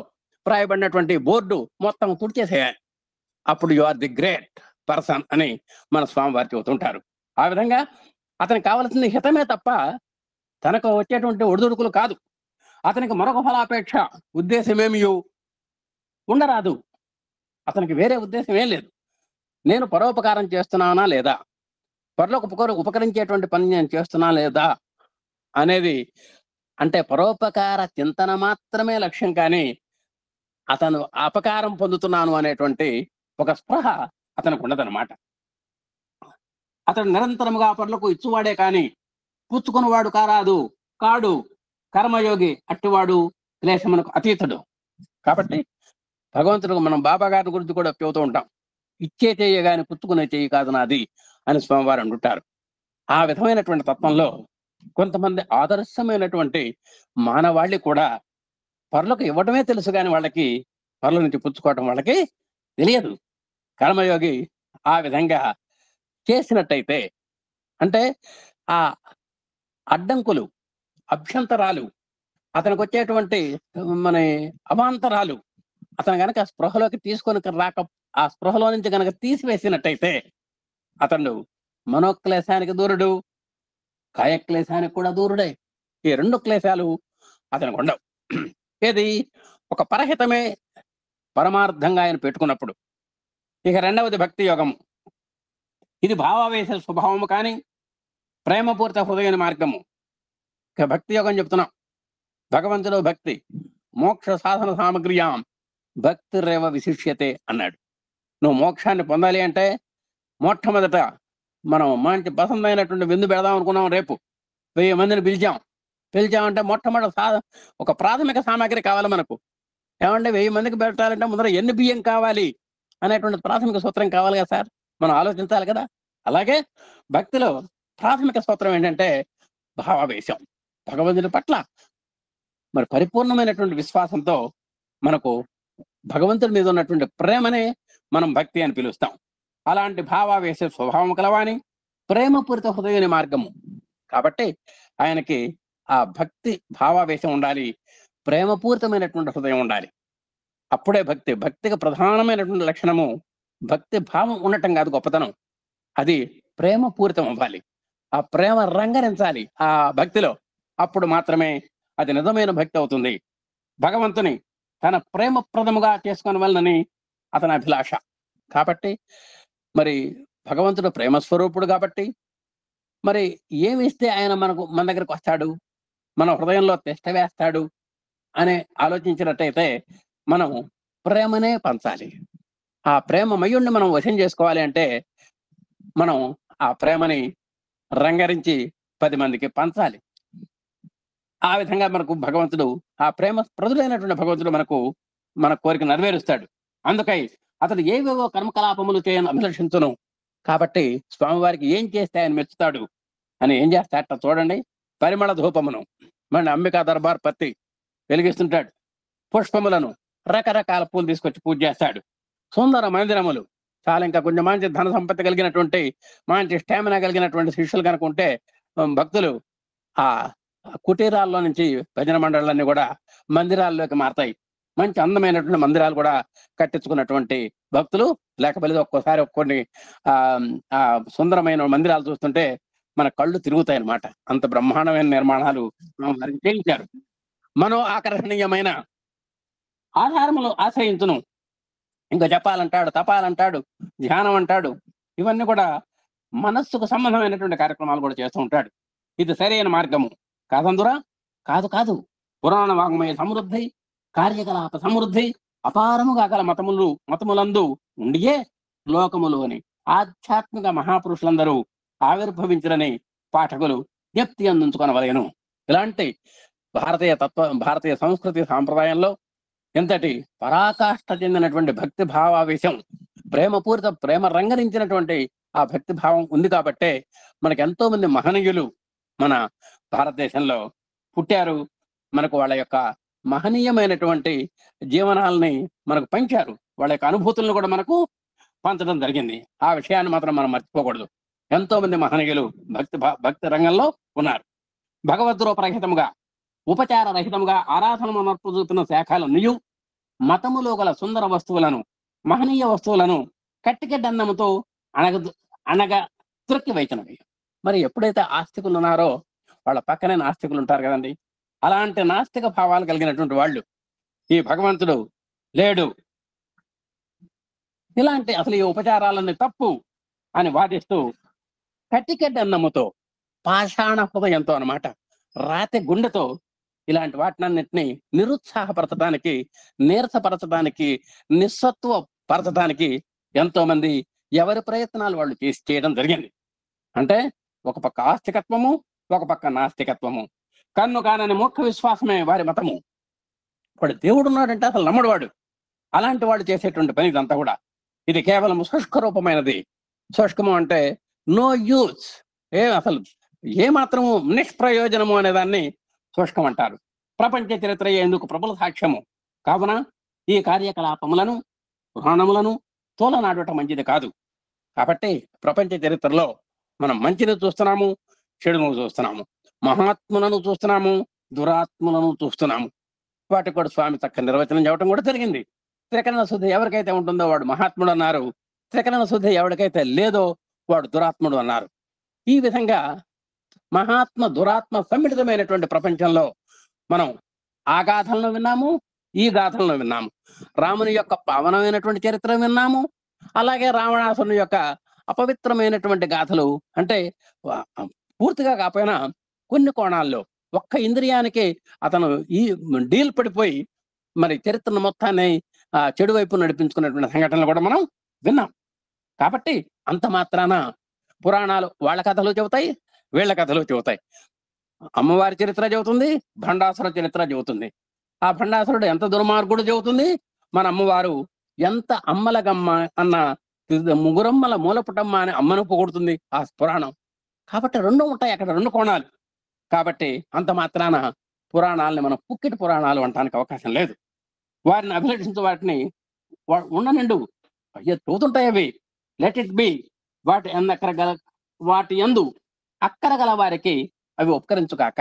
రాయబడినటువంటి బోర్డు మొత్తం తుడిచేసేయాలి. అప్పుడు you are the great person అని మన స్వామి వారు చెబుతుంటారు. ఆ విధంగా అతనికి కావలసింది హితమే తప్ప తనకు వచ్చేటువంటి ఒడిదుడుకులు కాదు. అతనికి మరొక ఫలాపేక్ష ఉద్దేశమేమి ఉండరాదు. అతనికి వేరే ఉద్దేశం ఏం లేదు. నేను పరోపకారం చేస్తున్నానా లేదా, పరులకు ఉపకరించేటువంటి పని నేను చేస్తున్నా లేదా అనేది, అంటే పరోపకార చింతన మాత్రమే లక్ష్యం. కానీ అతను అపకారం పొందుతున్నాను అనేటువంటి ఒక స్పృహ అతనికి ఉండదన్నమాట. అతడు నిరంతరముగా పరులకు ఇచ్చువాడే కానీ పుచ్చుకున్నవాడు కాడు. కర్మయోగి అట్టివాడు క్లేశమునకు అతీతుడు. కాబట్టి భగవంతుడు మనం బాబా గారి గురించి కూడా చెబుతూ ఉంటాం, ఇచ్చే చెయ్యి గాని పుచ్చుకునే చెయ్యి కాదు నాది అని స్వామివారు అంటుంటారు. ఆ విధమైనటువంటి తత్వంలో కొంతమంది ఆదర్శమైనటువంటి మానవాళి కూడా పరులకు ఇవ్వడమే తెలుసు కానీ వాళ్ళకి పరుల నుంచి పుచ్చుకోవటం వాళ్ళకి తెలియదు. కర్మయోగి ఆ విధంగా చేసినట్టయితే, అంటే ఆ అడ్డంకులు, అభ్యంతరాలు, అతనికి వచ్చేటువంటి అవాంతరాలు అతను గనక స్పృహలోకి తీసుకొని రాక, ఆ స్పృహలో నుంచి గనక తీసివేసినట్టయితే అతను మనోక్లేశానికి దూరుడు, కాయక్లేశానికి కూడా దూరుడే. ఈ రెండు క్లేశాలు అతనికి ఉండవు. ఏది ఒక పరహితమే పరమార్థంగా ఆయన పెట్టుకున్నప్పుడు. ఇక రెండవది భక్తి యోగము. ఇది భావావేశ స్వభావము కానీ ప్రేమపూరిత హృదయ మార్గము. ఇక భక్తి యోగం చెప్తున్నాం. భగవంతుడు భక్తి మోక్ష సాధన సామగ్రియాం భక్తిరేవ విశిష్యతే అన్నాడు. నువ్వు మోక్షాన్ని పొందాలి అంటే మొట్టమొదట మనం మంచి పసందైనటువంటి విందు పెడదాం అనుకున్నాం. రేపు 1000 మందిని పిలిచామంటే మొట్టమొదటి ఒక ప్రాథమిక సామాగ్రి కావాలి మనకు. ఏమంటే 1000 మందికి పెట్టాలంటే ముందర ఎన్ని బియ్యం కావాలి అనేటువంటి ప్రాథమిక సూత్రం కావాలి కదా సార్, మనం ఆలోచించాలి కదా. అలాగే భక్తిలో ప్రాథమిక సూత్రం ఏంటంటే భావావేశం. భగవంతుని పట్ల మరి పరిపూర్ణమైనటువంటి విశ్వాసంతో మనకు భగవంతుడి మీద ఉన్నటువంటి ప్రేమనే మనం భక్తి అని పిలుస్తాం. అలాంటి భావావేశ స్వభావం కలవాని ప్రేమపూరిత హృదయని మార్గము. కాబట్టి ఆయనకి ఆ భక్తి భావావేశం ఉండాలి, ప్రేమపూరితమైనటువంటి హృదయం ఉండాలి. అప్పుడే భక్తికి ప్రధానమైనటువంటి లక్షణము భక్తి భావం ఉండటం కాదు గొప్పతనం, అది ప్రేమపూరితం అవ్వాలి. ఆ ప్రేమ రంగరించాలి ఆ భక్తిలో. అప్పుడు మాత్రమే అది నిజమైన భక్తి అవుతుంది. భగవంతుని తన ప్రేమప్రదముగా చేసుకుని వలనని అతని అభిలాష. కాబట్టి మరి భగవంతుడు ప్రేమస్వరూపుడు కాబట్టి మరి ఏమి ఇస్తే ఆయన మన దగ్గరకు వస్తాడు, మన హృదయంలో తిష్ట వేస్తాడు అని ఆలోచించినట్టయితే మనం ప్రేమనే పంచాలి. ఆ ప్రేమమయుణ్ణి మనం వశం చేసుకోవాలి అంటే మనం ఆ ప్రేమని రంగరించి 10 మందికి పంచాలి. ఆ విధంగా మనకు భగవంతుడు, ఆ ప్రేమ ప్రదుడైనటువంటి భగవంతుడు మన కోరిక నెరవేరుస్తాడు. అందుకై అతడు ఏవేవో కర్మకలాపములు చేయని అభిలషించును. కాబట్టి స్వామివారికి ఏం చేస్తే ఆయన మెచ్చుతాడు అని ఏం చేస్తాడట చూడండి. పరిమళ ధూపమును మన అంబికా దర్బార్ పత్తి వెలిగిస్తుంటాడు. పుష్పములను రకరకాల పూలు తీసుకొచ్చి పూజ చేస్తాడు. సుందర మందిరములు, చాలా ఇంకా కొంచెం మంచి ధన సంపత్తి కలిగినటువంటి, మంచి స్టామినా కలిగినటువంటి శిష్యులు కనుకుంటే భక్తులు ఆ కుటీరాల్లో నుంచి భజన మండళ్ళన్నీ కూడా మందిరాల్లోకి మారతాయి. మంచి అందమైనటువంటి మందిరాలు కూడా కట్టించుకున్నటువంటి భక్తులు లేకపోతే ఒక్కోసారి కొన్ని ఆ సుందరమైన మందిరాలు చూస్తుంటే మన కళ్ళు తిరుగుతాయి అన్నమాట. అంత బ్రహ్మాండమైన నిర్మాణాలు వారికి చేయించారు. మనో ఆకర్షణీయమైన ఆధారములు ఆశ్రయించును. ఇంకా జపాలంటాడు, తపాలంటాడు, ధ్యానం అంటాడు. ఇవన్నీ కూడా మనస్సుకు సంబంధమైనటువంటి కార్యక్రమాలు కూడా చేస్తూ ఉంటాడు. ఇది సరైన మార్గము కాదందురా? కాదు. పురాణ వాంగ్మయ సమృద్ధి, కార్యకలాప సమృద్ధి అపారముగా గల మతములందు ఉండియే లోకములోని ఆధ్యాత్మిక మహాపురుషులందరూ ఆవిర్భవించరని పాఠకులు జ్ఞప్తి అందించుకొనవలెను. ఇలాంటి భారతీయ సంస్కృతి సాంప్రదాయంలో ఎంతటి పరాకాష్ఠ చెందినటువంటి భక్తి భావావేశం, ప్రేమ రంగరించినటువంటి ఆ భక్తి భావం ఉంది కాబట్టే మనకు ఎంతో మంది మహనీయులు మన భారతదేశంలో పుట్టారు. మనకు వాళ్ళ యొక్క మహనీయమైనటువంటి జీవనాలని మనకు పంచారు. వాళ్ళ యొక్క అనుభూతులను కూడా మనకు పంచడం జరిగింది. ఆ విషయాన్ని మాత్రం మనం మర్చిపోకూడదు. ఎంతో మంది మహనీయులు భక్తి రంగంలో ఉన్నారు. భగవద్రూపరహితముగా, ఉపచార రహితముగా ఆరాధన నర్పు చూపిన శాఖలన్నయు మతములో గల సుందర వస్తువులను, మహనీయ వస్తువులను కట్టికెడ్డన్నముతో అనగా త్రొక్కి వైచినవి. మరి ఎప్పుడైతే ఆస్తికులు ఉన్నారో వాళ్ళ పక్కనే నాస్తికులు ఉంటారు కదండి. అలాంటి నాస్తిక భావాలు కలిగినటువంటి వాళ్ళు ఈ భగవంతుడు లేడు, ఇలాంటి అసలు ఈ ఉపచారాలన్నీ తప్పు అని వాదిస్తూ కట్టికెడ్డన్నముతో, పాషాణ హృదయంతో అన్నమాట, రాతి గుండెతో ఇలాంటి వాటినన్నింటినీ నిరుత్సాహపరచడానికి, నీరసపరచడానికి, నిస్సత్వపరచడానికి ఎంతో మంది ఎవరి ప్రయత్నాలు వాళ్ళు చేయడం జరిగింది. అంటే ఒక పక్క ఆస్తికత్వము, ఒక పక్క నాస్తికత్వము. కన్ను కానని ముఖ్య విశ్వాసమే వారి మతము. వాడు దేవుడు ఉన్నాడంటే అసలు నమ్మడు వాడు. అలాంటి వాడు చేసేటువంటి పని ఇదంతా కూడా. ఇది కేవలం శుష్క రూపమైనది. శుష్కము అంటే నో యూజ్, అసలు ఏమాత్రము నిష్ప్రయోజనము అనేదాన్ని శుష్కం అంటారు. ప్రపంచ చరిత్ర ఎందుకు ప్రబల సాక్ష్యము కావున ఈ కార్యకలాపములను, పురాణములను తోలనాడటం మంచిది కాదు. కాబట్టి ప్రపంచ చరిత్రలో మనం మంచిని చూస్తున్నాము, చెడును చూస్తున్నాము, మహాత్ములను చూస్తున్నాము, దురాత్ములను చూస్తున్నాము. వాటికి కూడా స్వామి చక్కని నిర్వచనం చెప్పడం కూడా జరిగింది. త్రికరణ శుద్ధి ఎవరికైతే ఉంటుందో వాడు మహాత్ముడు అన్నారు. త్రికరణ శుద్ధి ఎవరికైతే లేదో వాడు దురాత్ముడు అన్నారు. ఈ విధంగా మహాత్మ దురాత్మ సమ్మిళితమైనటువంటి ప్రపంచంలో మనం ఆ గాథలను విన్నాము, ఈ గాథలను విన్నాము. రాముని యొక్క పావనమైనటువంటి చరిత్ర విన్నాము, అలాగే రావణాసురుని యొక్క అపవిత్రమైనటువంటి గాథలు. అంటే పూర్తిగా కాకపోయినా కొన్ని కోణాల్లో ఒక్క ఇంద్రియానికి అతను ఈ డీల్ పడిపోయి మరి చరిత్రను మొత్తాన్ని చెడు వైపు నడిపించుకున్నటువంటి సంఘటనలు కూడా మనం విన్నాం. కాబట్టి అంత మాత్రాన పురాణాలు వాళ్ళ కథలు చెబుతాయి, వీళ్ళ కథలు చెబుతాయి. అమ్మవారి చరిత్ర చెబుతుంది, భండాసుర చరిత్ర చెబుతుంది. ఆ భండాసురుడు ఎంత దుర్మార్గుడు చెబుతుంది, మన అమ్మవారు ఎంత అమ్మలగమ్మ అన్న ముగురమ్మల మూలపుటమ్మ అని అమ్మను పొగుడుతుంది ఆ పురాణం. కాబట్టి రెండు ఉంటాయి అక్కడ, రెండు కోణాలు. కాబట్టి అంత మాత్రాన పురాణాలని మనం పుక్కిటి పురాణాలు అనడానికి అవకాశం లేదు. వారిని అభిలషించే వాటిని ఉండనిండు, అయ్యో చూతుంటాయి అవి, లెట్ ఇట్ బి. వాటి యందు అక్కర గల వారికి అవి ఉపకరించుకాక,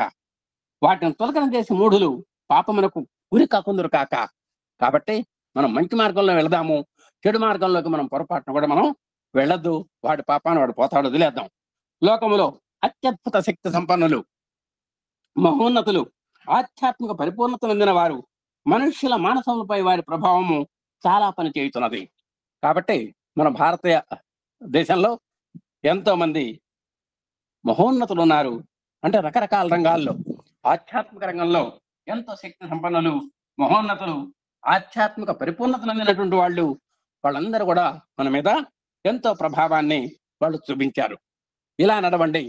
వాటిని తొలకన చేసి మూఢులు పాపమునకు గురి కాకుందురు కాక. కాబట్టి మనం మంచి మార్గంలో వెళదాము, చెడు మార్గంలోకి మనం పొరపాటును కూడా మనం వెళ్ళొద్దు. వాడి పాపాన్ని వాడు పోతాడు, వదిలేద్దాం. లోకములో అత్యద్భుత శక్తి సంపన్నులు, మహోన్నతులు, ఆధ్యాత్మిక పరిపూర్ణత చెందిన వారు మనుష్యుల మానసములపై వారి ప్రభావము చాలా పని చేయుతున్నది. కాబట్టి మన భారతీయ దేశంలో ఎంతో మంది మహోన్నతులు ఉన్నారు. అంటే రకరకాల రంగాల్లో, ఆధ్యాత్మిక రంగంలో ఎంతో శక్తి సంపన్నులు, మహోన్నతులు, ఆధ్యాత్మిక పరిపూర్ణతను అందినటువంటి వాళ్ళందరూ కూడా మన మీద ఎంతో ప్రభావాన్ని వాళ్ళు చూపించారు. ఇలా నడవండి,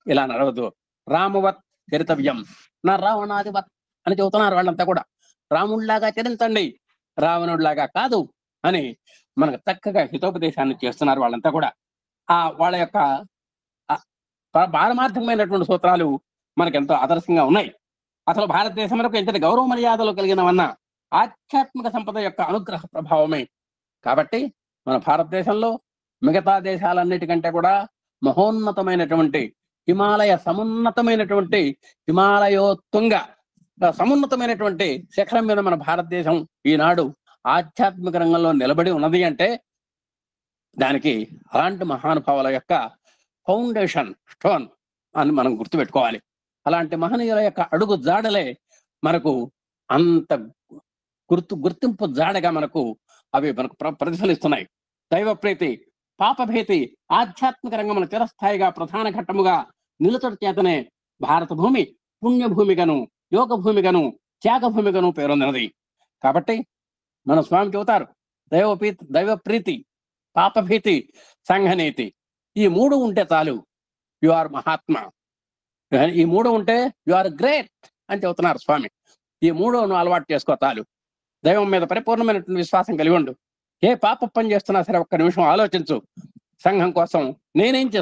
ఇలా నడవద్దు, రామవత్ చరితవ్యం నా రావణాదివత్ అని చెబుతున్నారు వాళ్ళంతా కూడా. రాముడిలాగా చరించండి, రావణుడిలాగా కాదు అని మనకు చక్కగా హితోపదేశాన్ని చేస్తున్నారు వాళ్ళంతా కూడా. వాళ్ళ యొక్క పారమార్థకమైనటువంటి సూత్రాలు మనకెంతో ఆదర్శంగా ఉన్నాయి. అసలు భారతదేశంలో ఎంతటి గౌరవ మర్యాదలు కలిగినవన్న ఆధ్యాత్మిక సంపద యొక్క అనుగ్రహ ప్రభావమే. కాబట్టి మన భారతదేశంలో మిగతా దేశాలన్నిటికంటే కూడా మహోన్నతమైనటువంటి హిమాలయోత్తుంగ సమున్నతమైనటువంటి శిఖరం మీద మన భారతదేశం ఈనాడు ఆధ్యాత్మిక రంగంలో నిలబడి ఉన్నది అంటే దానికి అలాంటి మహానుభావుల యొక్క ఫౌండేషన్ స్టోన్ అని మనం గుర్తుపెట్టుకోవాలి. అలాంటి మహనీయుల యొక్క అడుగు జాడలే మనకు అంత గుర్తింపు జాడగా మనకు ప్రతిఫలిస్తున్నాయి. దైవ ప్రీతి, పాపభీతి ఆధ్యాత్మిక రంగమున చిరస్థాయిగా ప్రధాన ఘట్టముగా నిలుచట చేతనే భారత భూమి పుణ్యభూమిగను, యోగ భూమిగను, త్యాగ భూమిగను పేరొందినది. కాబట్టి మన స్వామి చెబుతారు, దైవ ప్రీతి, పాపభీతి, సంఘనీతి, ఈ మూడు ఉంటే చాలు, యు ఆర్ మహాత్మ. ఈ మూడు ఉంటే యు ఆర్ గ్రేట్ అని చెబుతున్నారు స్వామి. ఈ మూడును అలవాటు చేసుకో చాలు. దైవం మీద పరిపూర్ణమైనటువంటి విశ్వాసం కలిగి ఉండు. ఏ పాప పని చేస్తున్నా సరే ఒక్క నిమిషం ఆలోచించు. సంఘం కోసం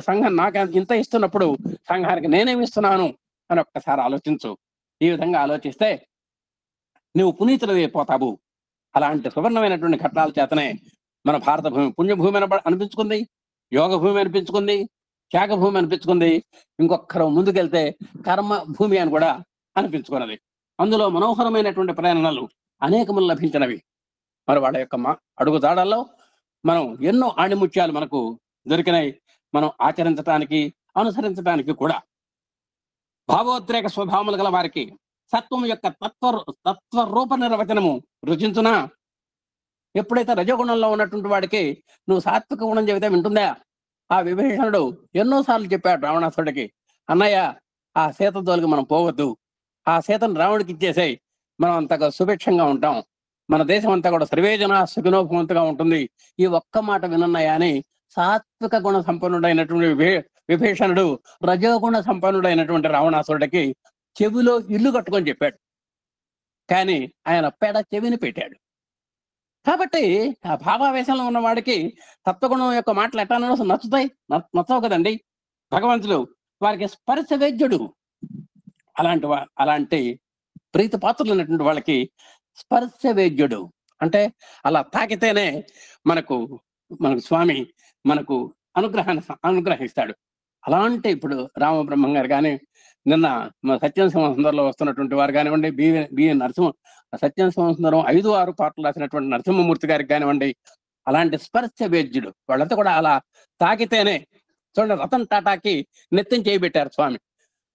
సంఘం నాకు ఇంత ఇస్తున్నప్పుడు సంఘానికి నేనేమి ఇస్తున్నాను అని ఒక్కసారి ఆలోచించు. ఈ విధంగా ఆలోచిస్తే నువ్వు పునీతులైపోతావు. అలాంటి సువర్ణమైనటువంటి ఘట్టాల చేతనే మన భారత భూమి పుణ్యభూమి అనిపించుకుంది, యోగ భూమి అనిపించుకుంది, త్యాగ భూమి అనిపించుకుంది. ఇంకొకరు ముందుకెళ్తే కర్మ భూమి అని కూడా అనిపించుకున్నది. అందులో మనోహరమైనటువంటి ప్రేరణలు అనేకములు లభించినవి. మరి వాళ్ళ యొక్క అడుగుదాడల్లో మనం ఎన్నో ఆణిముత్యాలు మనకు దొరికినాయి. మనం ఆచరించటానికి, అనుసరించడానికి కూడా. భావోద్రేక స్వభావములు గల వారికి సత్వం యొక్క తత్వరూప నిర్వచనము రుచించునా? ఎప్పుడైతే రజోగుణంలో ఉన్నటువంటి వాడికి నువ్వు సాత్విక గుణం చెబితే వింటుందా? ఆ విభీషణుడు ఎన్నోసార్లు చెప్పాడు రావణాసుడికి, అన్నయ్య ఆ సీత తోలికి మనం పోవద్దు, ఆ సీతను రావణుడికి ఇచ్చేసాయి, మనం అంతగా సుభిక్షంగా ఉంటాం, మన దేశం అంతా కూడా సర్వేజన సుఖినోభవంతుగా ఉంటుంది, ఈ ఒక్క మాట వినన్నయ్య అని సాత్విక గుణ సంపన్నుడైనటువంటి విభీషణుడు రజోగుణ సంపన్నుడైనటువంటి రావణాసురుడికి చెవిలో ఇల్లు కట్టుకొని చెప్పాడు. కానీ ఆయన పెడ చెవిని పెట్టాడు. కాబట్టి ఆ భావావేశంలో ఉన్న వాడికి తత్వగుణం యొక్క మాటలు ఎట్లా నచ్చవు కదండి. భగవంతుడు వారికి స్పర్శ వేద్యుడు. అలాంటి ప్రీతి పాత్రులైనటువంటి వాళ్ళకి స్పర్శ వేద్యుడు అంటే అలా తాకితేనే మనకు స్వామి మనకు అనుగ్రహిస్తాడు. అలాంటి ఇప్పుడు రామబ్రహ్మం గారు కానీ, నిన్న సత్యం సింహసుందరంలో వస్తున్నటువంటి వారు కానివ్వండి, సత్యం సింహసుందరం 5-6 పాటలు రాసినటువంటి నరసింహమూర్తి గారికి కానివ్వండి, అలాంటి స్పర్శ వేద్యుడు వాళ్ళంతా కూడా అలా తాకితేనే. చూడండి, రతన్ టాటాకి నెత్తిని చేయబెట్టారు స్వామి.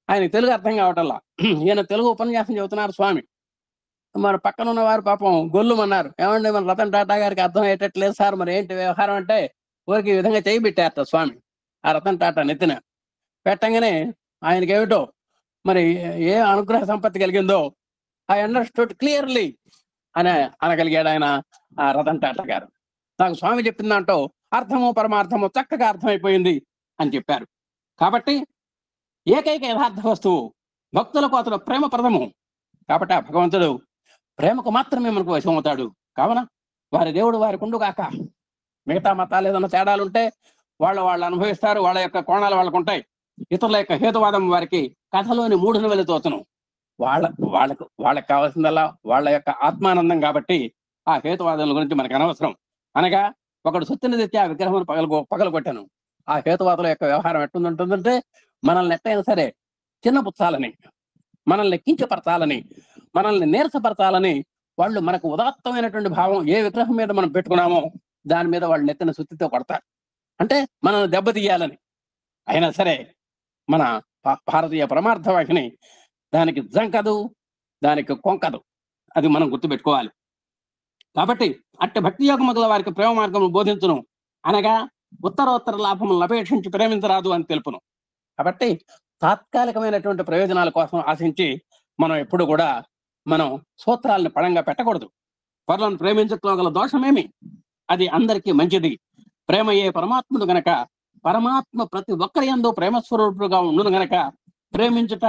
ఆయన తెలుగు అర్థం కావటంలా, ఈయన తెలుగు ఉపన్యాసం చెబుతున్నారు స్వామి. మన పక్కన ఉన్న వారు పాపం గొల్లుమన్నారు, ఏమండి మన రతన్ టాటా గారికి అర్థం అయ్యేటట్లేదు సార్, మరి ఏంటి వ్యవహారం అంటే, ఊరికి ఈ విధంగా చేయబెట్టారట స్వామి. ఆ రతన్ టాటా నెత్తిన పెట్టంగానే ఆయనకి ఏమిటో మరి ఏ అనుగ్రహ సంపత్తి కలిగిందో ఐ అండర్స్టూడ్ క్లియర్లీ అని అనగలిగాడు ఆయన, ఆ రతన్ టాటా గారు. నాకు స్వామి చెప్పిన దాంట్లో అర్థము పరమార్థము చక్కగా అర్థమైపోయింది అని చెప్పారు. కాబట్టి ఏకైక యథార్థ వస్తువు భక్తులకు అతడు ప్రేమ ప్రథము. కాబట్టి ఆ భగవంతుడు ప్రేమకు మాత్రమే మనకు వశమవుతాడు. కావున వారి దేవుడు వారికి ఉండుగాక. మిగతా మతాలు ఏదైనా తేడాలుంటే వాళ్ళు అనుభవిస్తారు, వాళ్ళ యొక్క కోణాలు వాళ్ళకు ఉంటాయి. ఇతరుల యొక్క హేతువాదం వారికి కథలోని 3 నివెలు తోచను. వాళ్ళకి కావాల్సిందల్లా వాళ్ళ యొక్క ఆత్మానందం. కాబట్టి ఆ హేతువాదం గురించి మనకు అనవసరం. అనగా ఒకడు సుత్తినిదిత్తే ఆ విగ్రహం పగలగొట్టాను. ఆ హేతువాదుల యొక్క వ్యవహారం ఎట్టుంటుందంటే, మనల్ని ఎట్టయినా సరే చిన్నపుచ్చాలని, మనల్ని కించపరచాలని, మనల్ని నీరసపరచాలని వాళ్ళు మనకు ఉదాత్తమైనటువంటి భావం ఏ విగ్రహం మీద మనం పెట్టుకున్నామో దాని మీద వాళ్ళు నెత్తిన సుత్తితో కొడతారు. అంటే మనల్ని దెబ్బతీయాలని. అయినా సరే మన భారతీయ పరమార్థవాహిని దానికి జంకదు, దానికి కొంకదు. అది మనం గుర్తుపెట్టుకోవాలి. కాబట్టి అట్టి భక్తి యోగముల వారికి ప్రేమ మార్గం బోధించును. అనగా ఉత్తరోత్తర లాభములను అపేక్షించి ప్రేమించరాదు అని తెలుపును. కాబట్టి తాత్కాలికమైనటువంటి ప్రయోజనాల కోసం ఆశించి మనం ఎప్పుడు కూడా మనం సూత్రాలను పడంగా పెట్టకూడదు. పరులను ప్రేమించట్లో గల దోషమేమి? అది అందరికీ మంచిది. ప్రేమయే పరమాత్ముడు గనక పరమాత్మ ప్రతి ఒక్కరి యందు ప్రేమ స్వరూపుడుగా ఉండును గనక ప్రేమించుట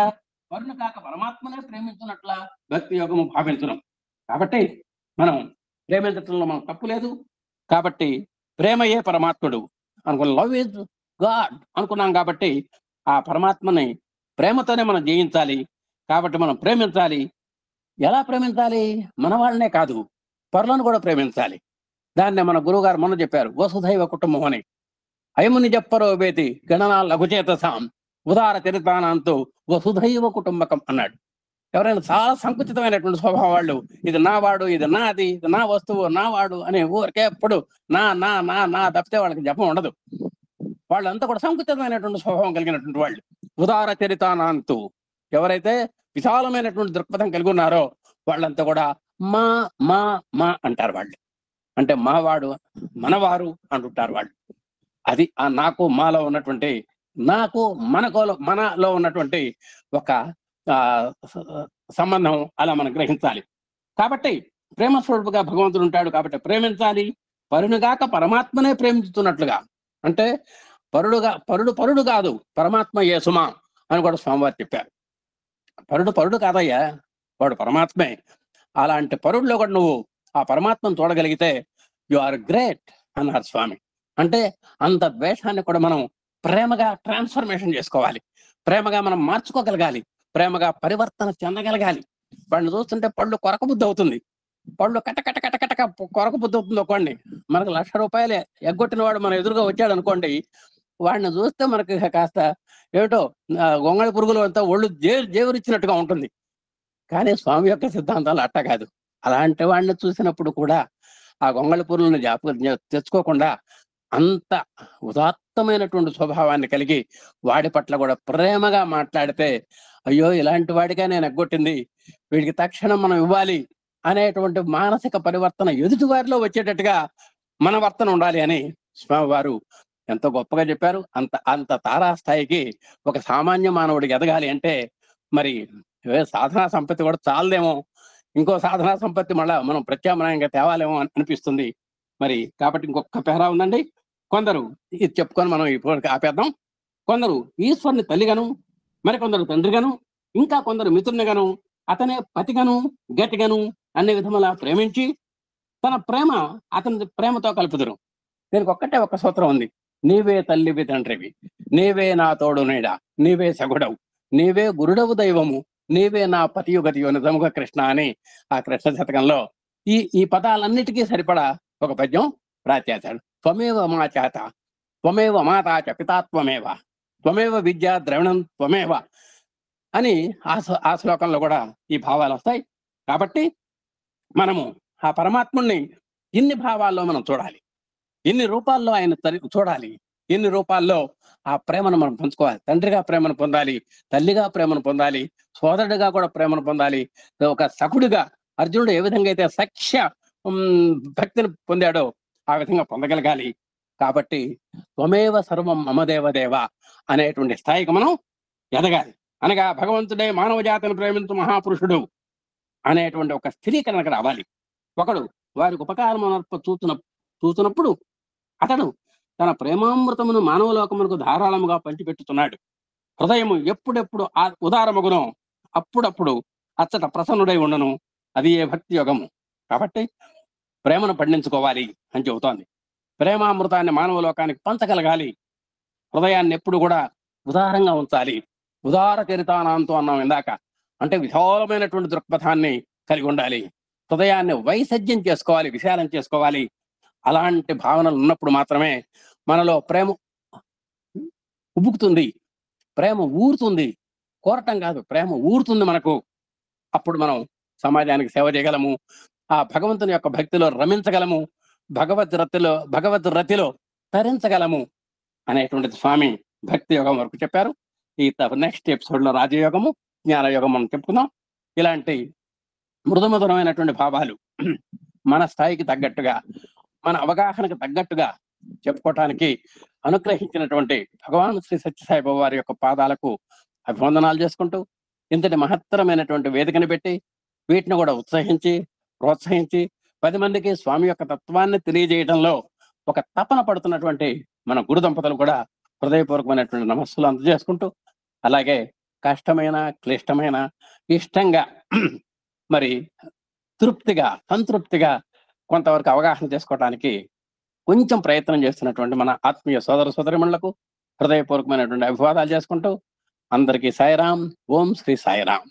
పరును కాక పరమాత్మనే ప్రేమించున్నట్ల భక్తి యోగము భావించడం. కాబట్టి మనం ప్రేమించటంలో మనం తప్పు లేదు. కాబట్టి ప్రేమయే పరమాత్ముడు అనుకున్న, లవ్ ఈజ్ గాడ్ అనుకున్నాం. కాబట్టి ఆ పరమాత్మని ప్రేమతోనే మనం జయించాలి. కాబట్టి మనం ప్రేమించాలి. ఎలా ప్రేమించాలి? మన వాళ్ళనే కాదు, పరులను కూడా ప్రేమించాలి. దాన్నే మన గురువుగారు మొన్న చెప్పారు, వసుధైవ కుటుంబం అని. అయముని చెప్పరో బేతి గణనా లఘుచేతసాం ఉదార చరితానంతో వసుధైవ కుటుంబకం అన్నాడు. ఎవరైనా చాలా సంకుచితమైనటువంటి స్వభావం వాళ్ళు, ఇది నా వాడు, ఇది నాది, ఇది నా వస్తువు, నా వాడు అనే ఊరికే ఎప్పుడు నా నా నా నా తప్పితే వాళ్ళకి జపం ఉండదు. వాళ్ళంతా కూడా సంకుచితమైనటువంటి స్వభావం కలిగినటువంటి వాళ్ళు. ఉదార చరితానంతు, ఎవరైతే విశాలమైనటువంటి దృక్పథం కలిగి ఉన్నారో వాళ్ళంతా కూడా మా మా మా అంటారు. వాళ్ళు అంటే మావాడు, మనవారు అంటుంటారు వాళ్ళు. అది ఆ నాకు మాలో ఉన్నటువంటి, నాకు మనలో ఉన్నటువంటి ఒక సంబంధం అలా మనం గ్రహించాలి. కాబట్టి ప్రేమ స్వరూపుగా భగవంతుడు ఉంటాడు. కాబట్టి ప్రేమించాలి. పరునుగాక పరమాత్మనే ప్రేమించుతున్నట్లుగా, అంటే పరుడు కాదు, పరమాత్మ యేసుమా అని కూడా స్వామివారు చెప్పారు. పరుడు కాదయ్యా, వాడు పరమాత్మే. అలాంటి పరుడులో కూడా నువ్వు ఆ పరమాత్మను చూడగలిగితే యు ఆర్ గ్రేట్ అన్నారు స్వామి. అంటే అంత ద్వేషాన్ని కూడా మనం ప్రేమగా ట్రాన్స్ఫర్మేషన్ చేసుకోవాలి. ప్రేమగా మనం మార్చుకోగలగాలి. ప్రేమగా పరివర్తన చెందగలగాలి. వాడిని చూస్తుంటే పళ్ళు కొరక బుద్ధి అవుతుంది. పళ్ళు కటకట కొరక బుద్ధి అవుతుంది. అనుకోండి, మనకు 1,00,000 రూపాయలు ఎగ్గొట్టిన వాడు మన ఎదురుగా వచ్చాడు అనుకోండి, వాడిని చూస్తే మనకి కాస్త ఏమిటో గొంగళి పురుగులు అంతా ఒళ్ళు జేవురిచ్చినట్టుగా ఉంటుంది. కానీ స్వామి యొక్క సిద్ధాంతాలు అట్ట కాదు. అలాంటి వాడిని చూసినప్పుడు కూడా ఆ గొంగళి పురుగులను తెచ్చుకోకుండా అంత ఉదాత్తమైనటువంటి స్వభావాన్ని కలిగి వాడి పట్ల కూడా ప్రేమగా మాట్లాడితే, అయ్యో ఇలాంటి వాడిగా నేను ఎగ్గొట్టింది, వీడికి తక్షణం మనం ఇవ్వాలి అనేటువంటి మానసిక పరివర్తన ఎదుటి వారిలో వచ్చేటట్టుగా మన వర్తన ఉండాలి అని స్వామివారు ఎంతో గొప్పగా చెప్పారు. అంత తారాస్థాయికి ఒక సామాన్య మానవుడికి ఎదగాలి అంటే మరి సాధనా సంపత్తి కూడా చాలదేమో, ఇంకో సాధనా సంపత్తి మళ్ళా మనం ప్రత్యామ్నాయంగా తేవాలేమో అనిపిస్తుంది. మరి కాబట్టి ఇంకొక పేరా ఉందండి. కొందరు ఇది చెప్పుకొని మనం ఇప్పుడు ఆపేద్దాం. కొందరు ఈశ్వరుని తల్లిగాను, మరికొందరు తండ్రిగాను, ఇంకా కొందరు మిత్రునిగాను, అతనే పతిగాను గట్టిగాను అన్ని విధములా ప్రేమించి తన ప్రేమ అతని ప్రేమతో కలుపుదురు. దీనికి ఒక్క సూత్రం ఉంది. నీవే తల్లివి తండ్రివి, నీవే నా తోడు నీడ, నీవే సగుడవు, నీవే గురుడవు దైవము, నీవే నా పతియు గతియు నిజముగా కృష్ణ అని ఆ కృష్ణ శతకంలో ఈ పదాలన్నిటికీ సరిపడా ఒక పద్యం రాచేశాడు. త్వమేవ మా చేత, త్వమేవ మాతా చ పితాత్వమేవ, త్వమేవ విద్యా ద్రవిణం త్వమేవ అని ఆ శ్లోకంలో కూడా ఈ భావాలు వస్తాయి. కాబట్టి మనము ఆ పరమాత్ముడిని ఇన్ని భావాల్లో మనం చూడాలి, ఇన్ని రూపాల్లో ఆయన చూడాలి, ఇన్ని రూపాల్లో ఆ ప్రేమను మనం పంచుకోవాలి. తండ్రిగా ప్రేమను పొందాలి, తల్లిగా ప్రేమను పొందాలి, సోదరుడిగా కూడా ప్రేమను పొందాలి. ఒక సఖుడిగా అర్జునుడు ఏ విధంగా అయితే సఖ్య భక్తిని పొందాడో ఆ విధంగా పొందగలగాలి. కాబట్టి త్వమేవ సర్వం మమ దేవదేవ అనేటువంటి స్థాయికి మనం ఎదగాలి. అనగా భగవంతుడే మానవ జాతిని ప్రేమించు మహాపురుషుడు అనేటువంటి ఒక స్థిరీకరణకు రావాలి. ఒకడు వారికి ఉపకారం చూస్తున్నప్పుడు అతడు తన ప్రేమామృతమును మానవలోకమునకు ధారాళముగా పంచిపెట్టుతున్నాడు. హృదయము ఎప్పుడెప్పుడు ఆ ఉదారమగునో అప్పుడప్పుడు అచ్చట ప్రసన్నుడై ఉండను. అది ఏ భక్తి యోగము. కాబట్టి ప్రేమను పండించుకోవాలి అని చెబుతోంది. ప్రేమామృతాన్ని మానవలోకానికి పంచగలగాలి. హృదయాన్ని ఎప్పుడు కూడా ఉదారంగా ఉంచాలి. ఉదార చరితానంతో అన్నాం ఇందాక, అంటే విశాలమైనటువంటి దృక్పథాన్ని కలిగి ఉండాలి. హృదయాన్ని వైసజ్యం చేసుకోవాలి, విశాలం చేసుకోవాలి. అలాంటి భావనలు ఉన్నప్పుడు మాత్రమే మనలో ప్రేమ ఉబుకుతుంది, ప్రేమ ఊరుతుంది. కోరటం కాదు, ప్రేమ ఊరుతుంది మనకు. అప్పుడు మనం సమాజానికి సేవ చేయగలము, ఆ భగవంతుని యొక్క భక్తిలో రమించగలము, భగవద్ రతిలో తరించగలము అనేటువంటిది స్వామి భక్తి యోగం వరకు చెప్పారు. ఈ నెక్స్ట్ ఎపిసోడ్ లో రాజయోగము, జ్ఞానయోగం మనం చెప్పుకుందాం. ఇలాంటి మృదుమధురమైనటువంటి భావాలు మన స్థాయికి తగ్గట్టుగా, మన అవగాహనకు తగ్గట్టుగా చెప్పుకోవటానికి అనుగ్రహించినటువంటి భగవాన్ శ్రీ సత్యసాయిబాబా వారి యొక్క పాదాలకు అభివందనాలు చేసుకుంటూ, ఇంతటి మహత్తరమైనటువంటి వేదికను పెట్టి వీటిని కూడా ఉత్సహించి ప్రోత్సహించి 10 మందికి స్వామి యొక్క తత్వాన్ని తెలియజేయడంలో ఒక తపన పడుతున్నటువంటి మన గురు దంపతులు కూడా హృదయపూర్వకమైనటువంటి నమస్సులు అందజేసుకుంటూ, అలాగే కష్టమైన క్లిష్టమైన ఇష్టంగా మరి తృప్తిగా సంతృప్తిగా కొంతవరకు అవగాహన చేసుకోవడానికి కొంచెం ప్రయత్నం చేస్తున్నటువంటి మన ఆత్మీయ సోదర సోదరిమణులకు హృదయపూర్వకమైనటువంటి అభివాదాలు చేసుకుంటూ, అందరికీ సాయిరాం. ఓం శ్రీ సాయిరాం.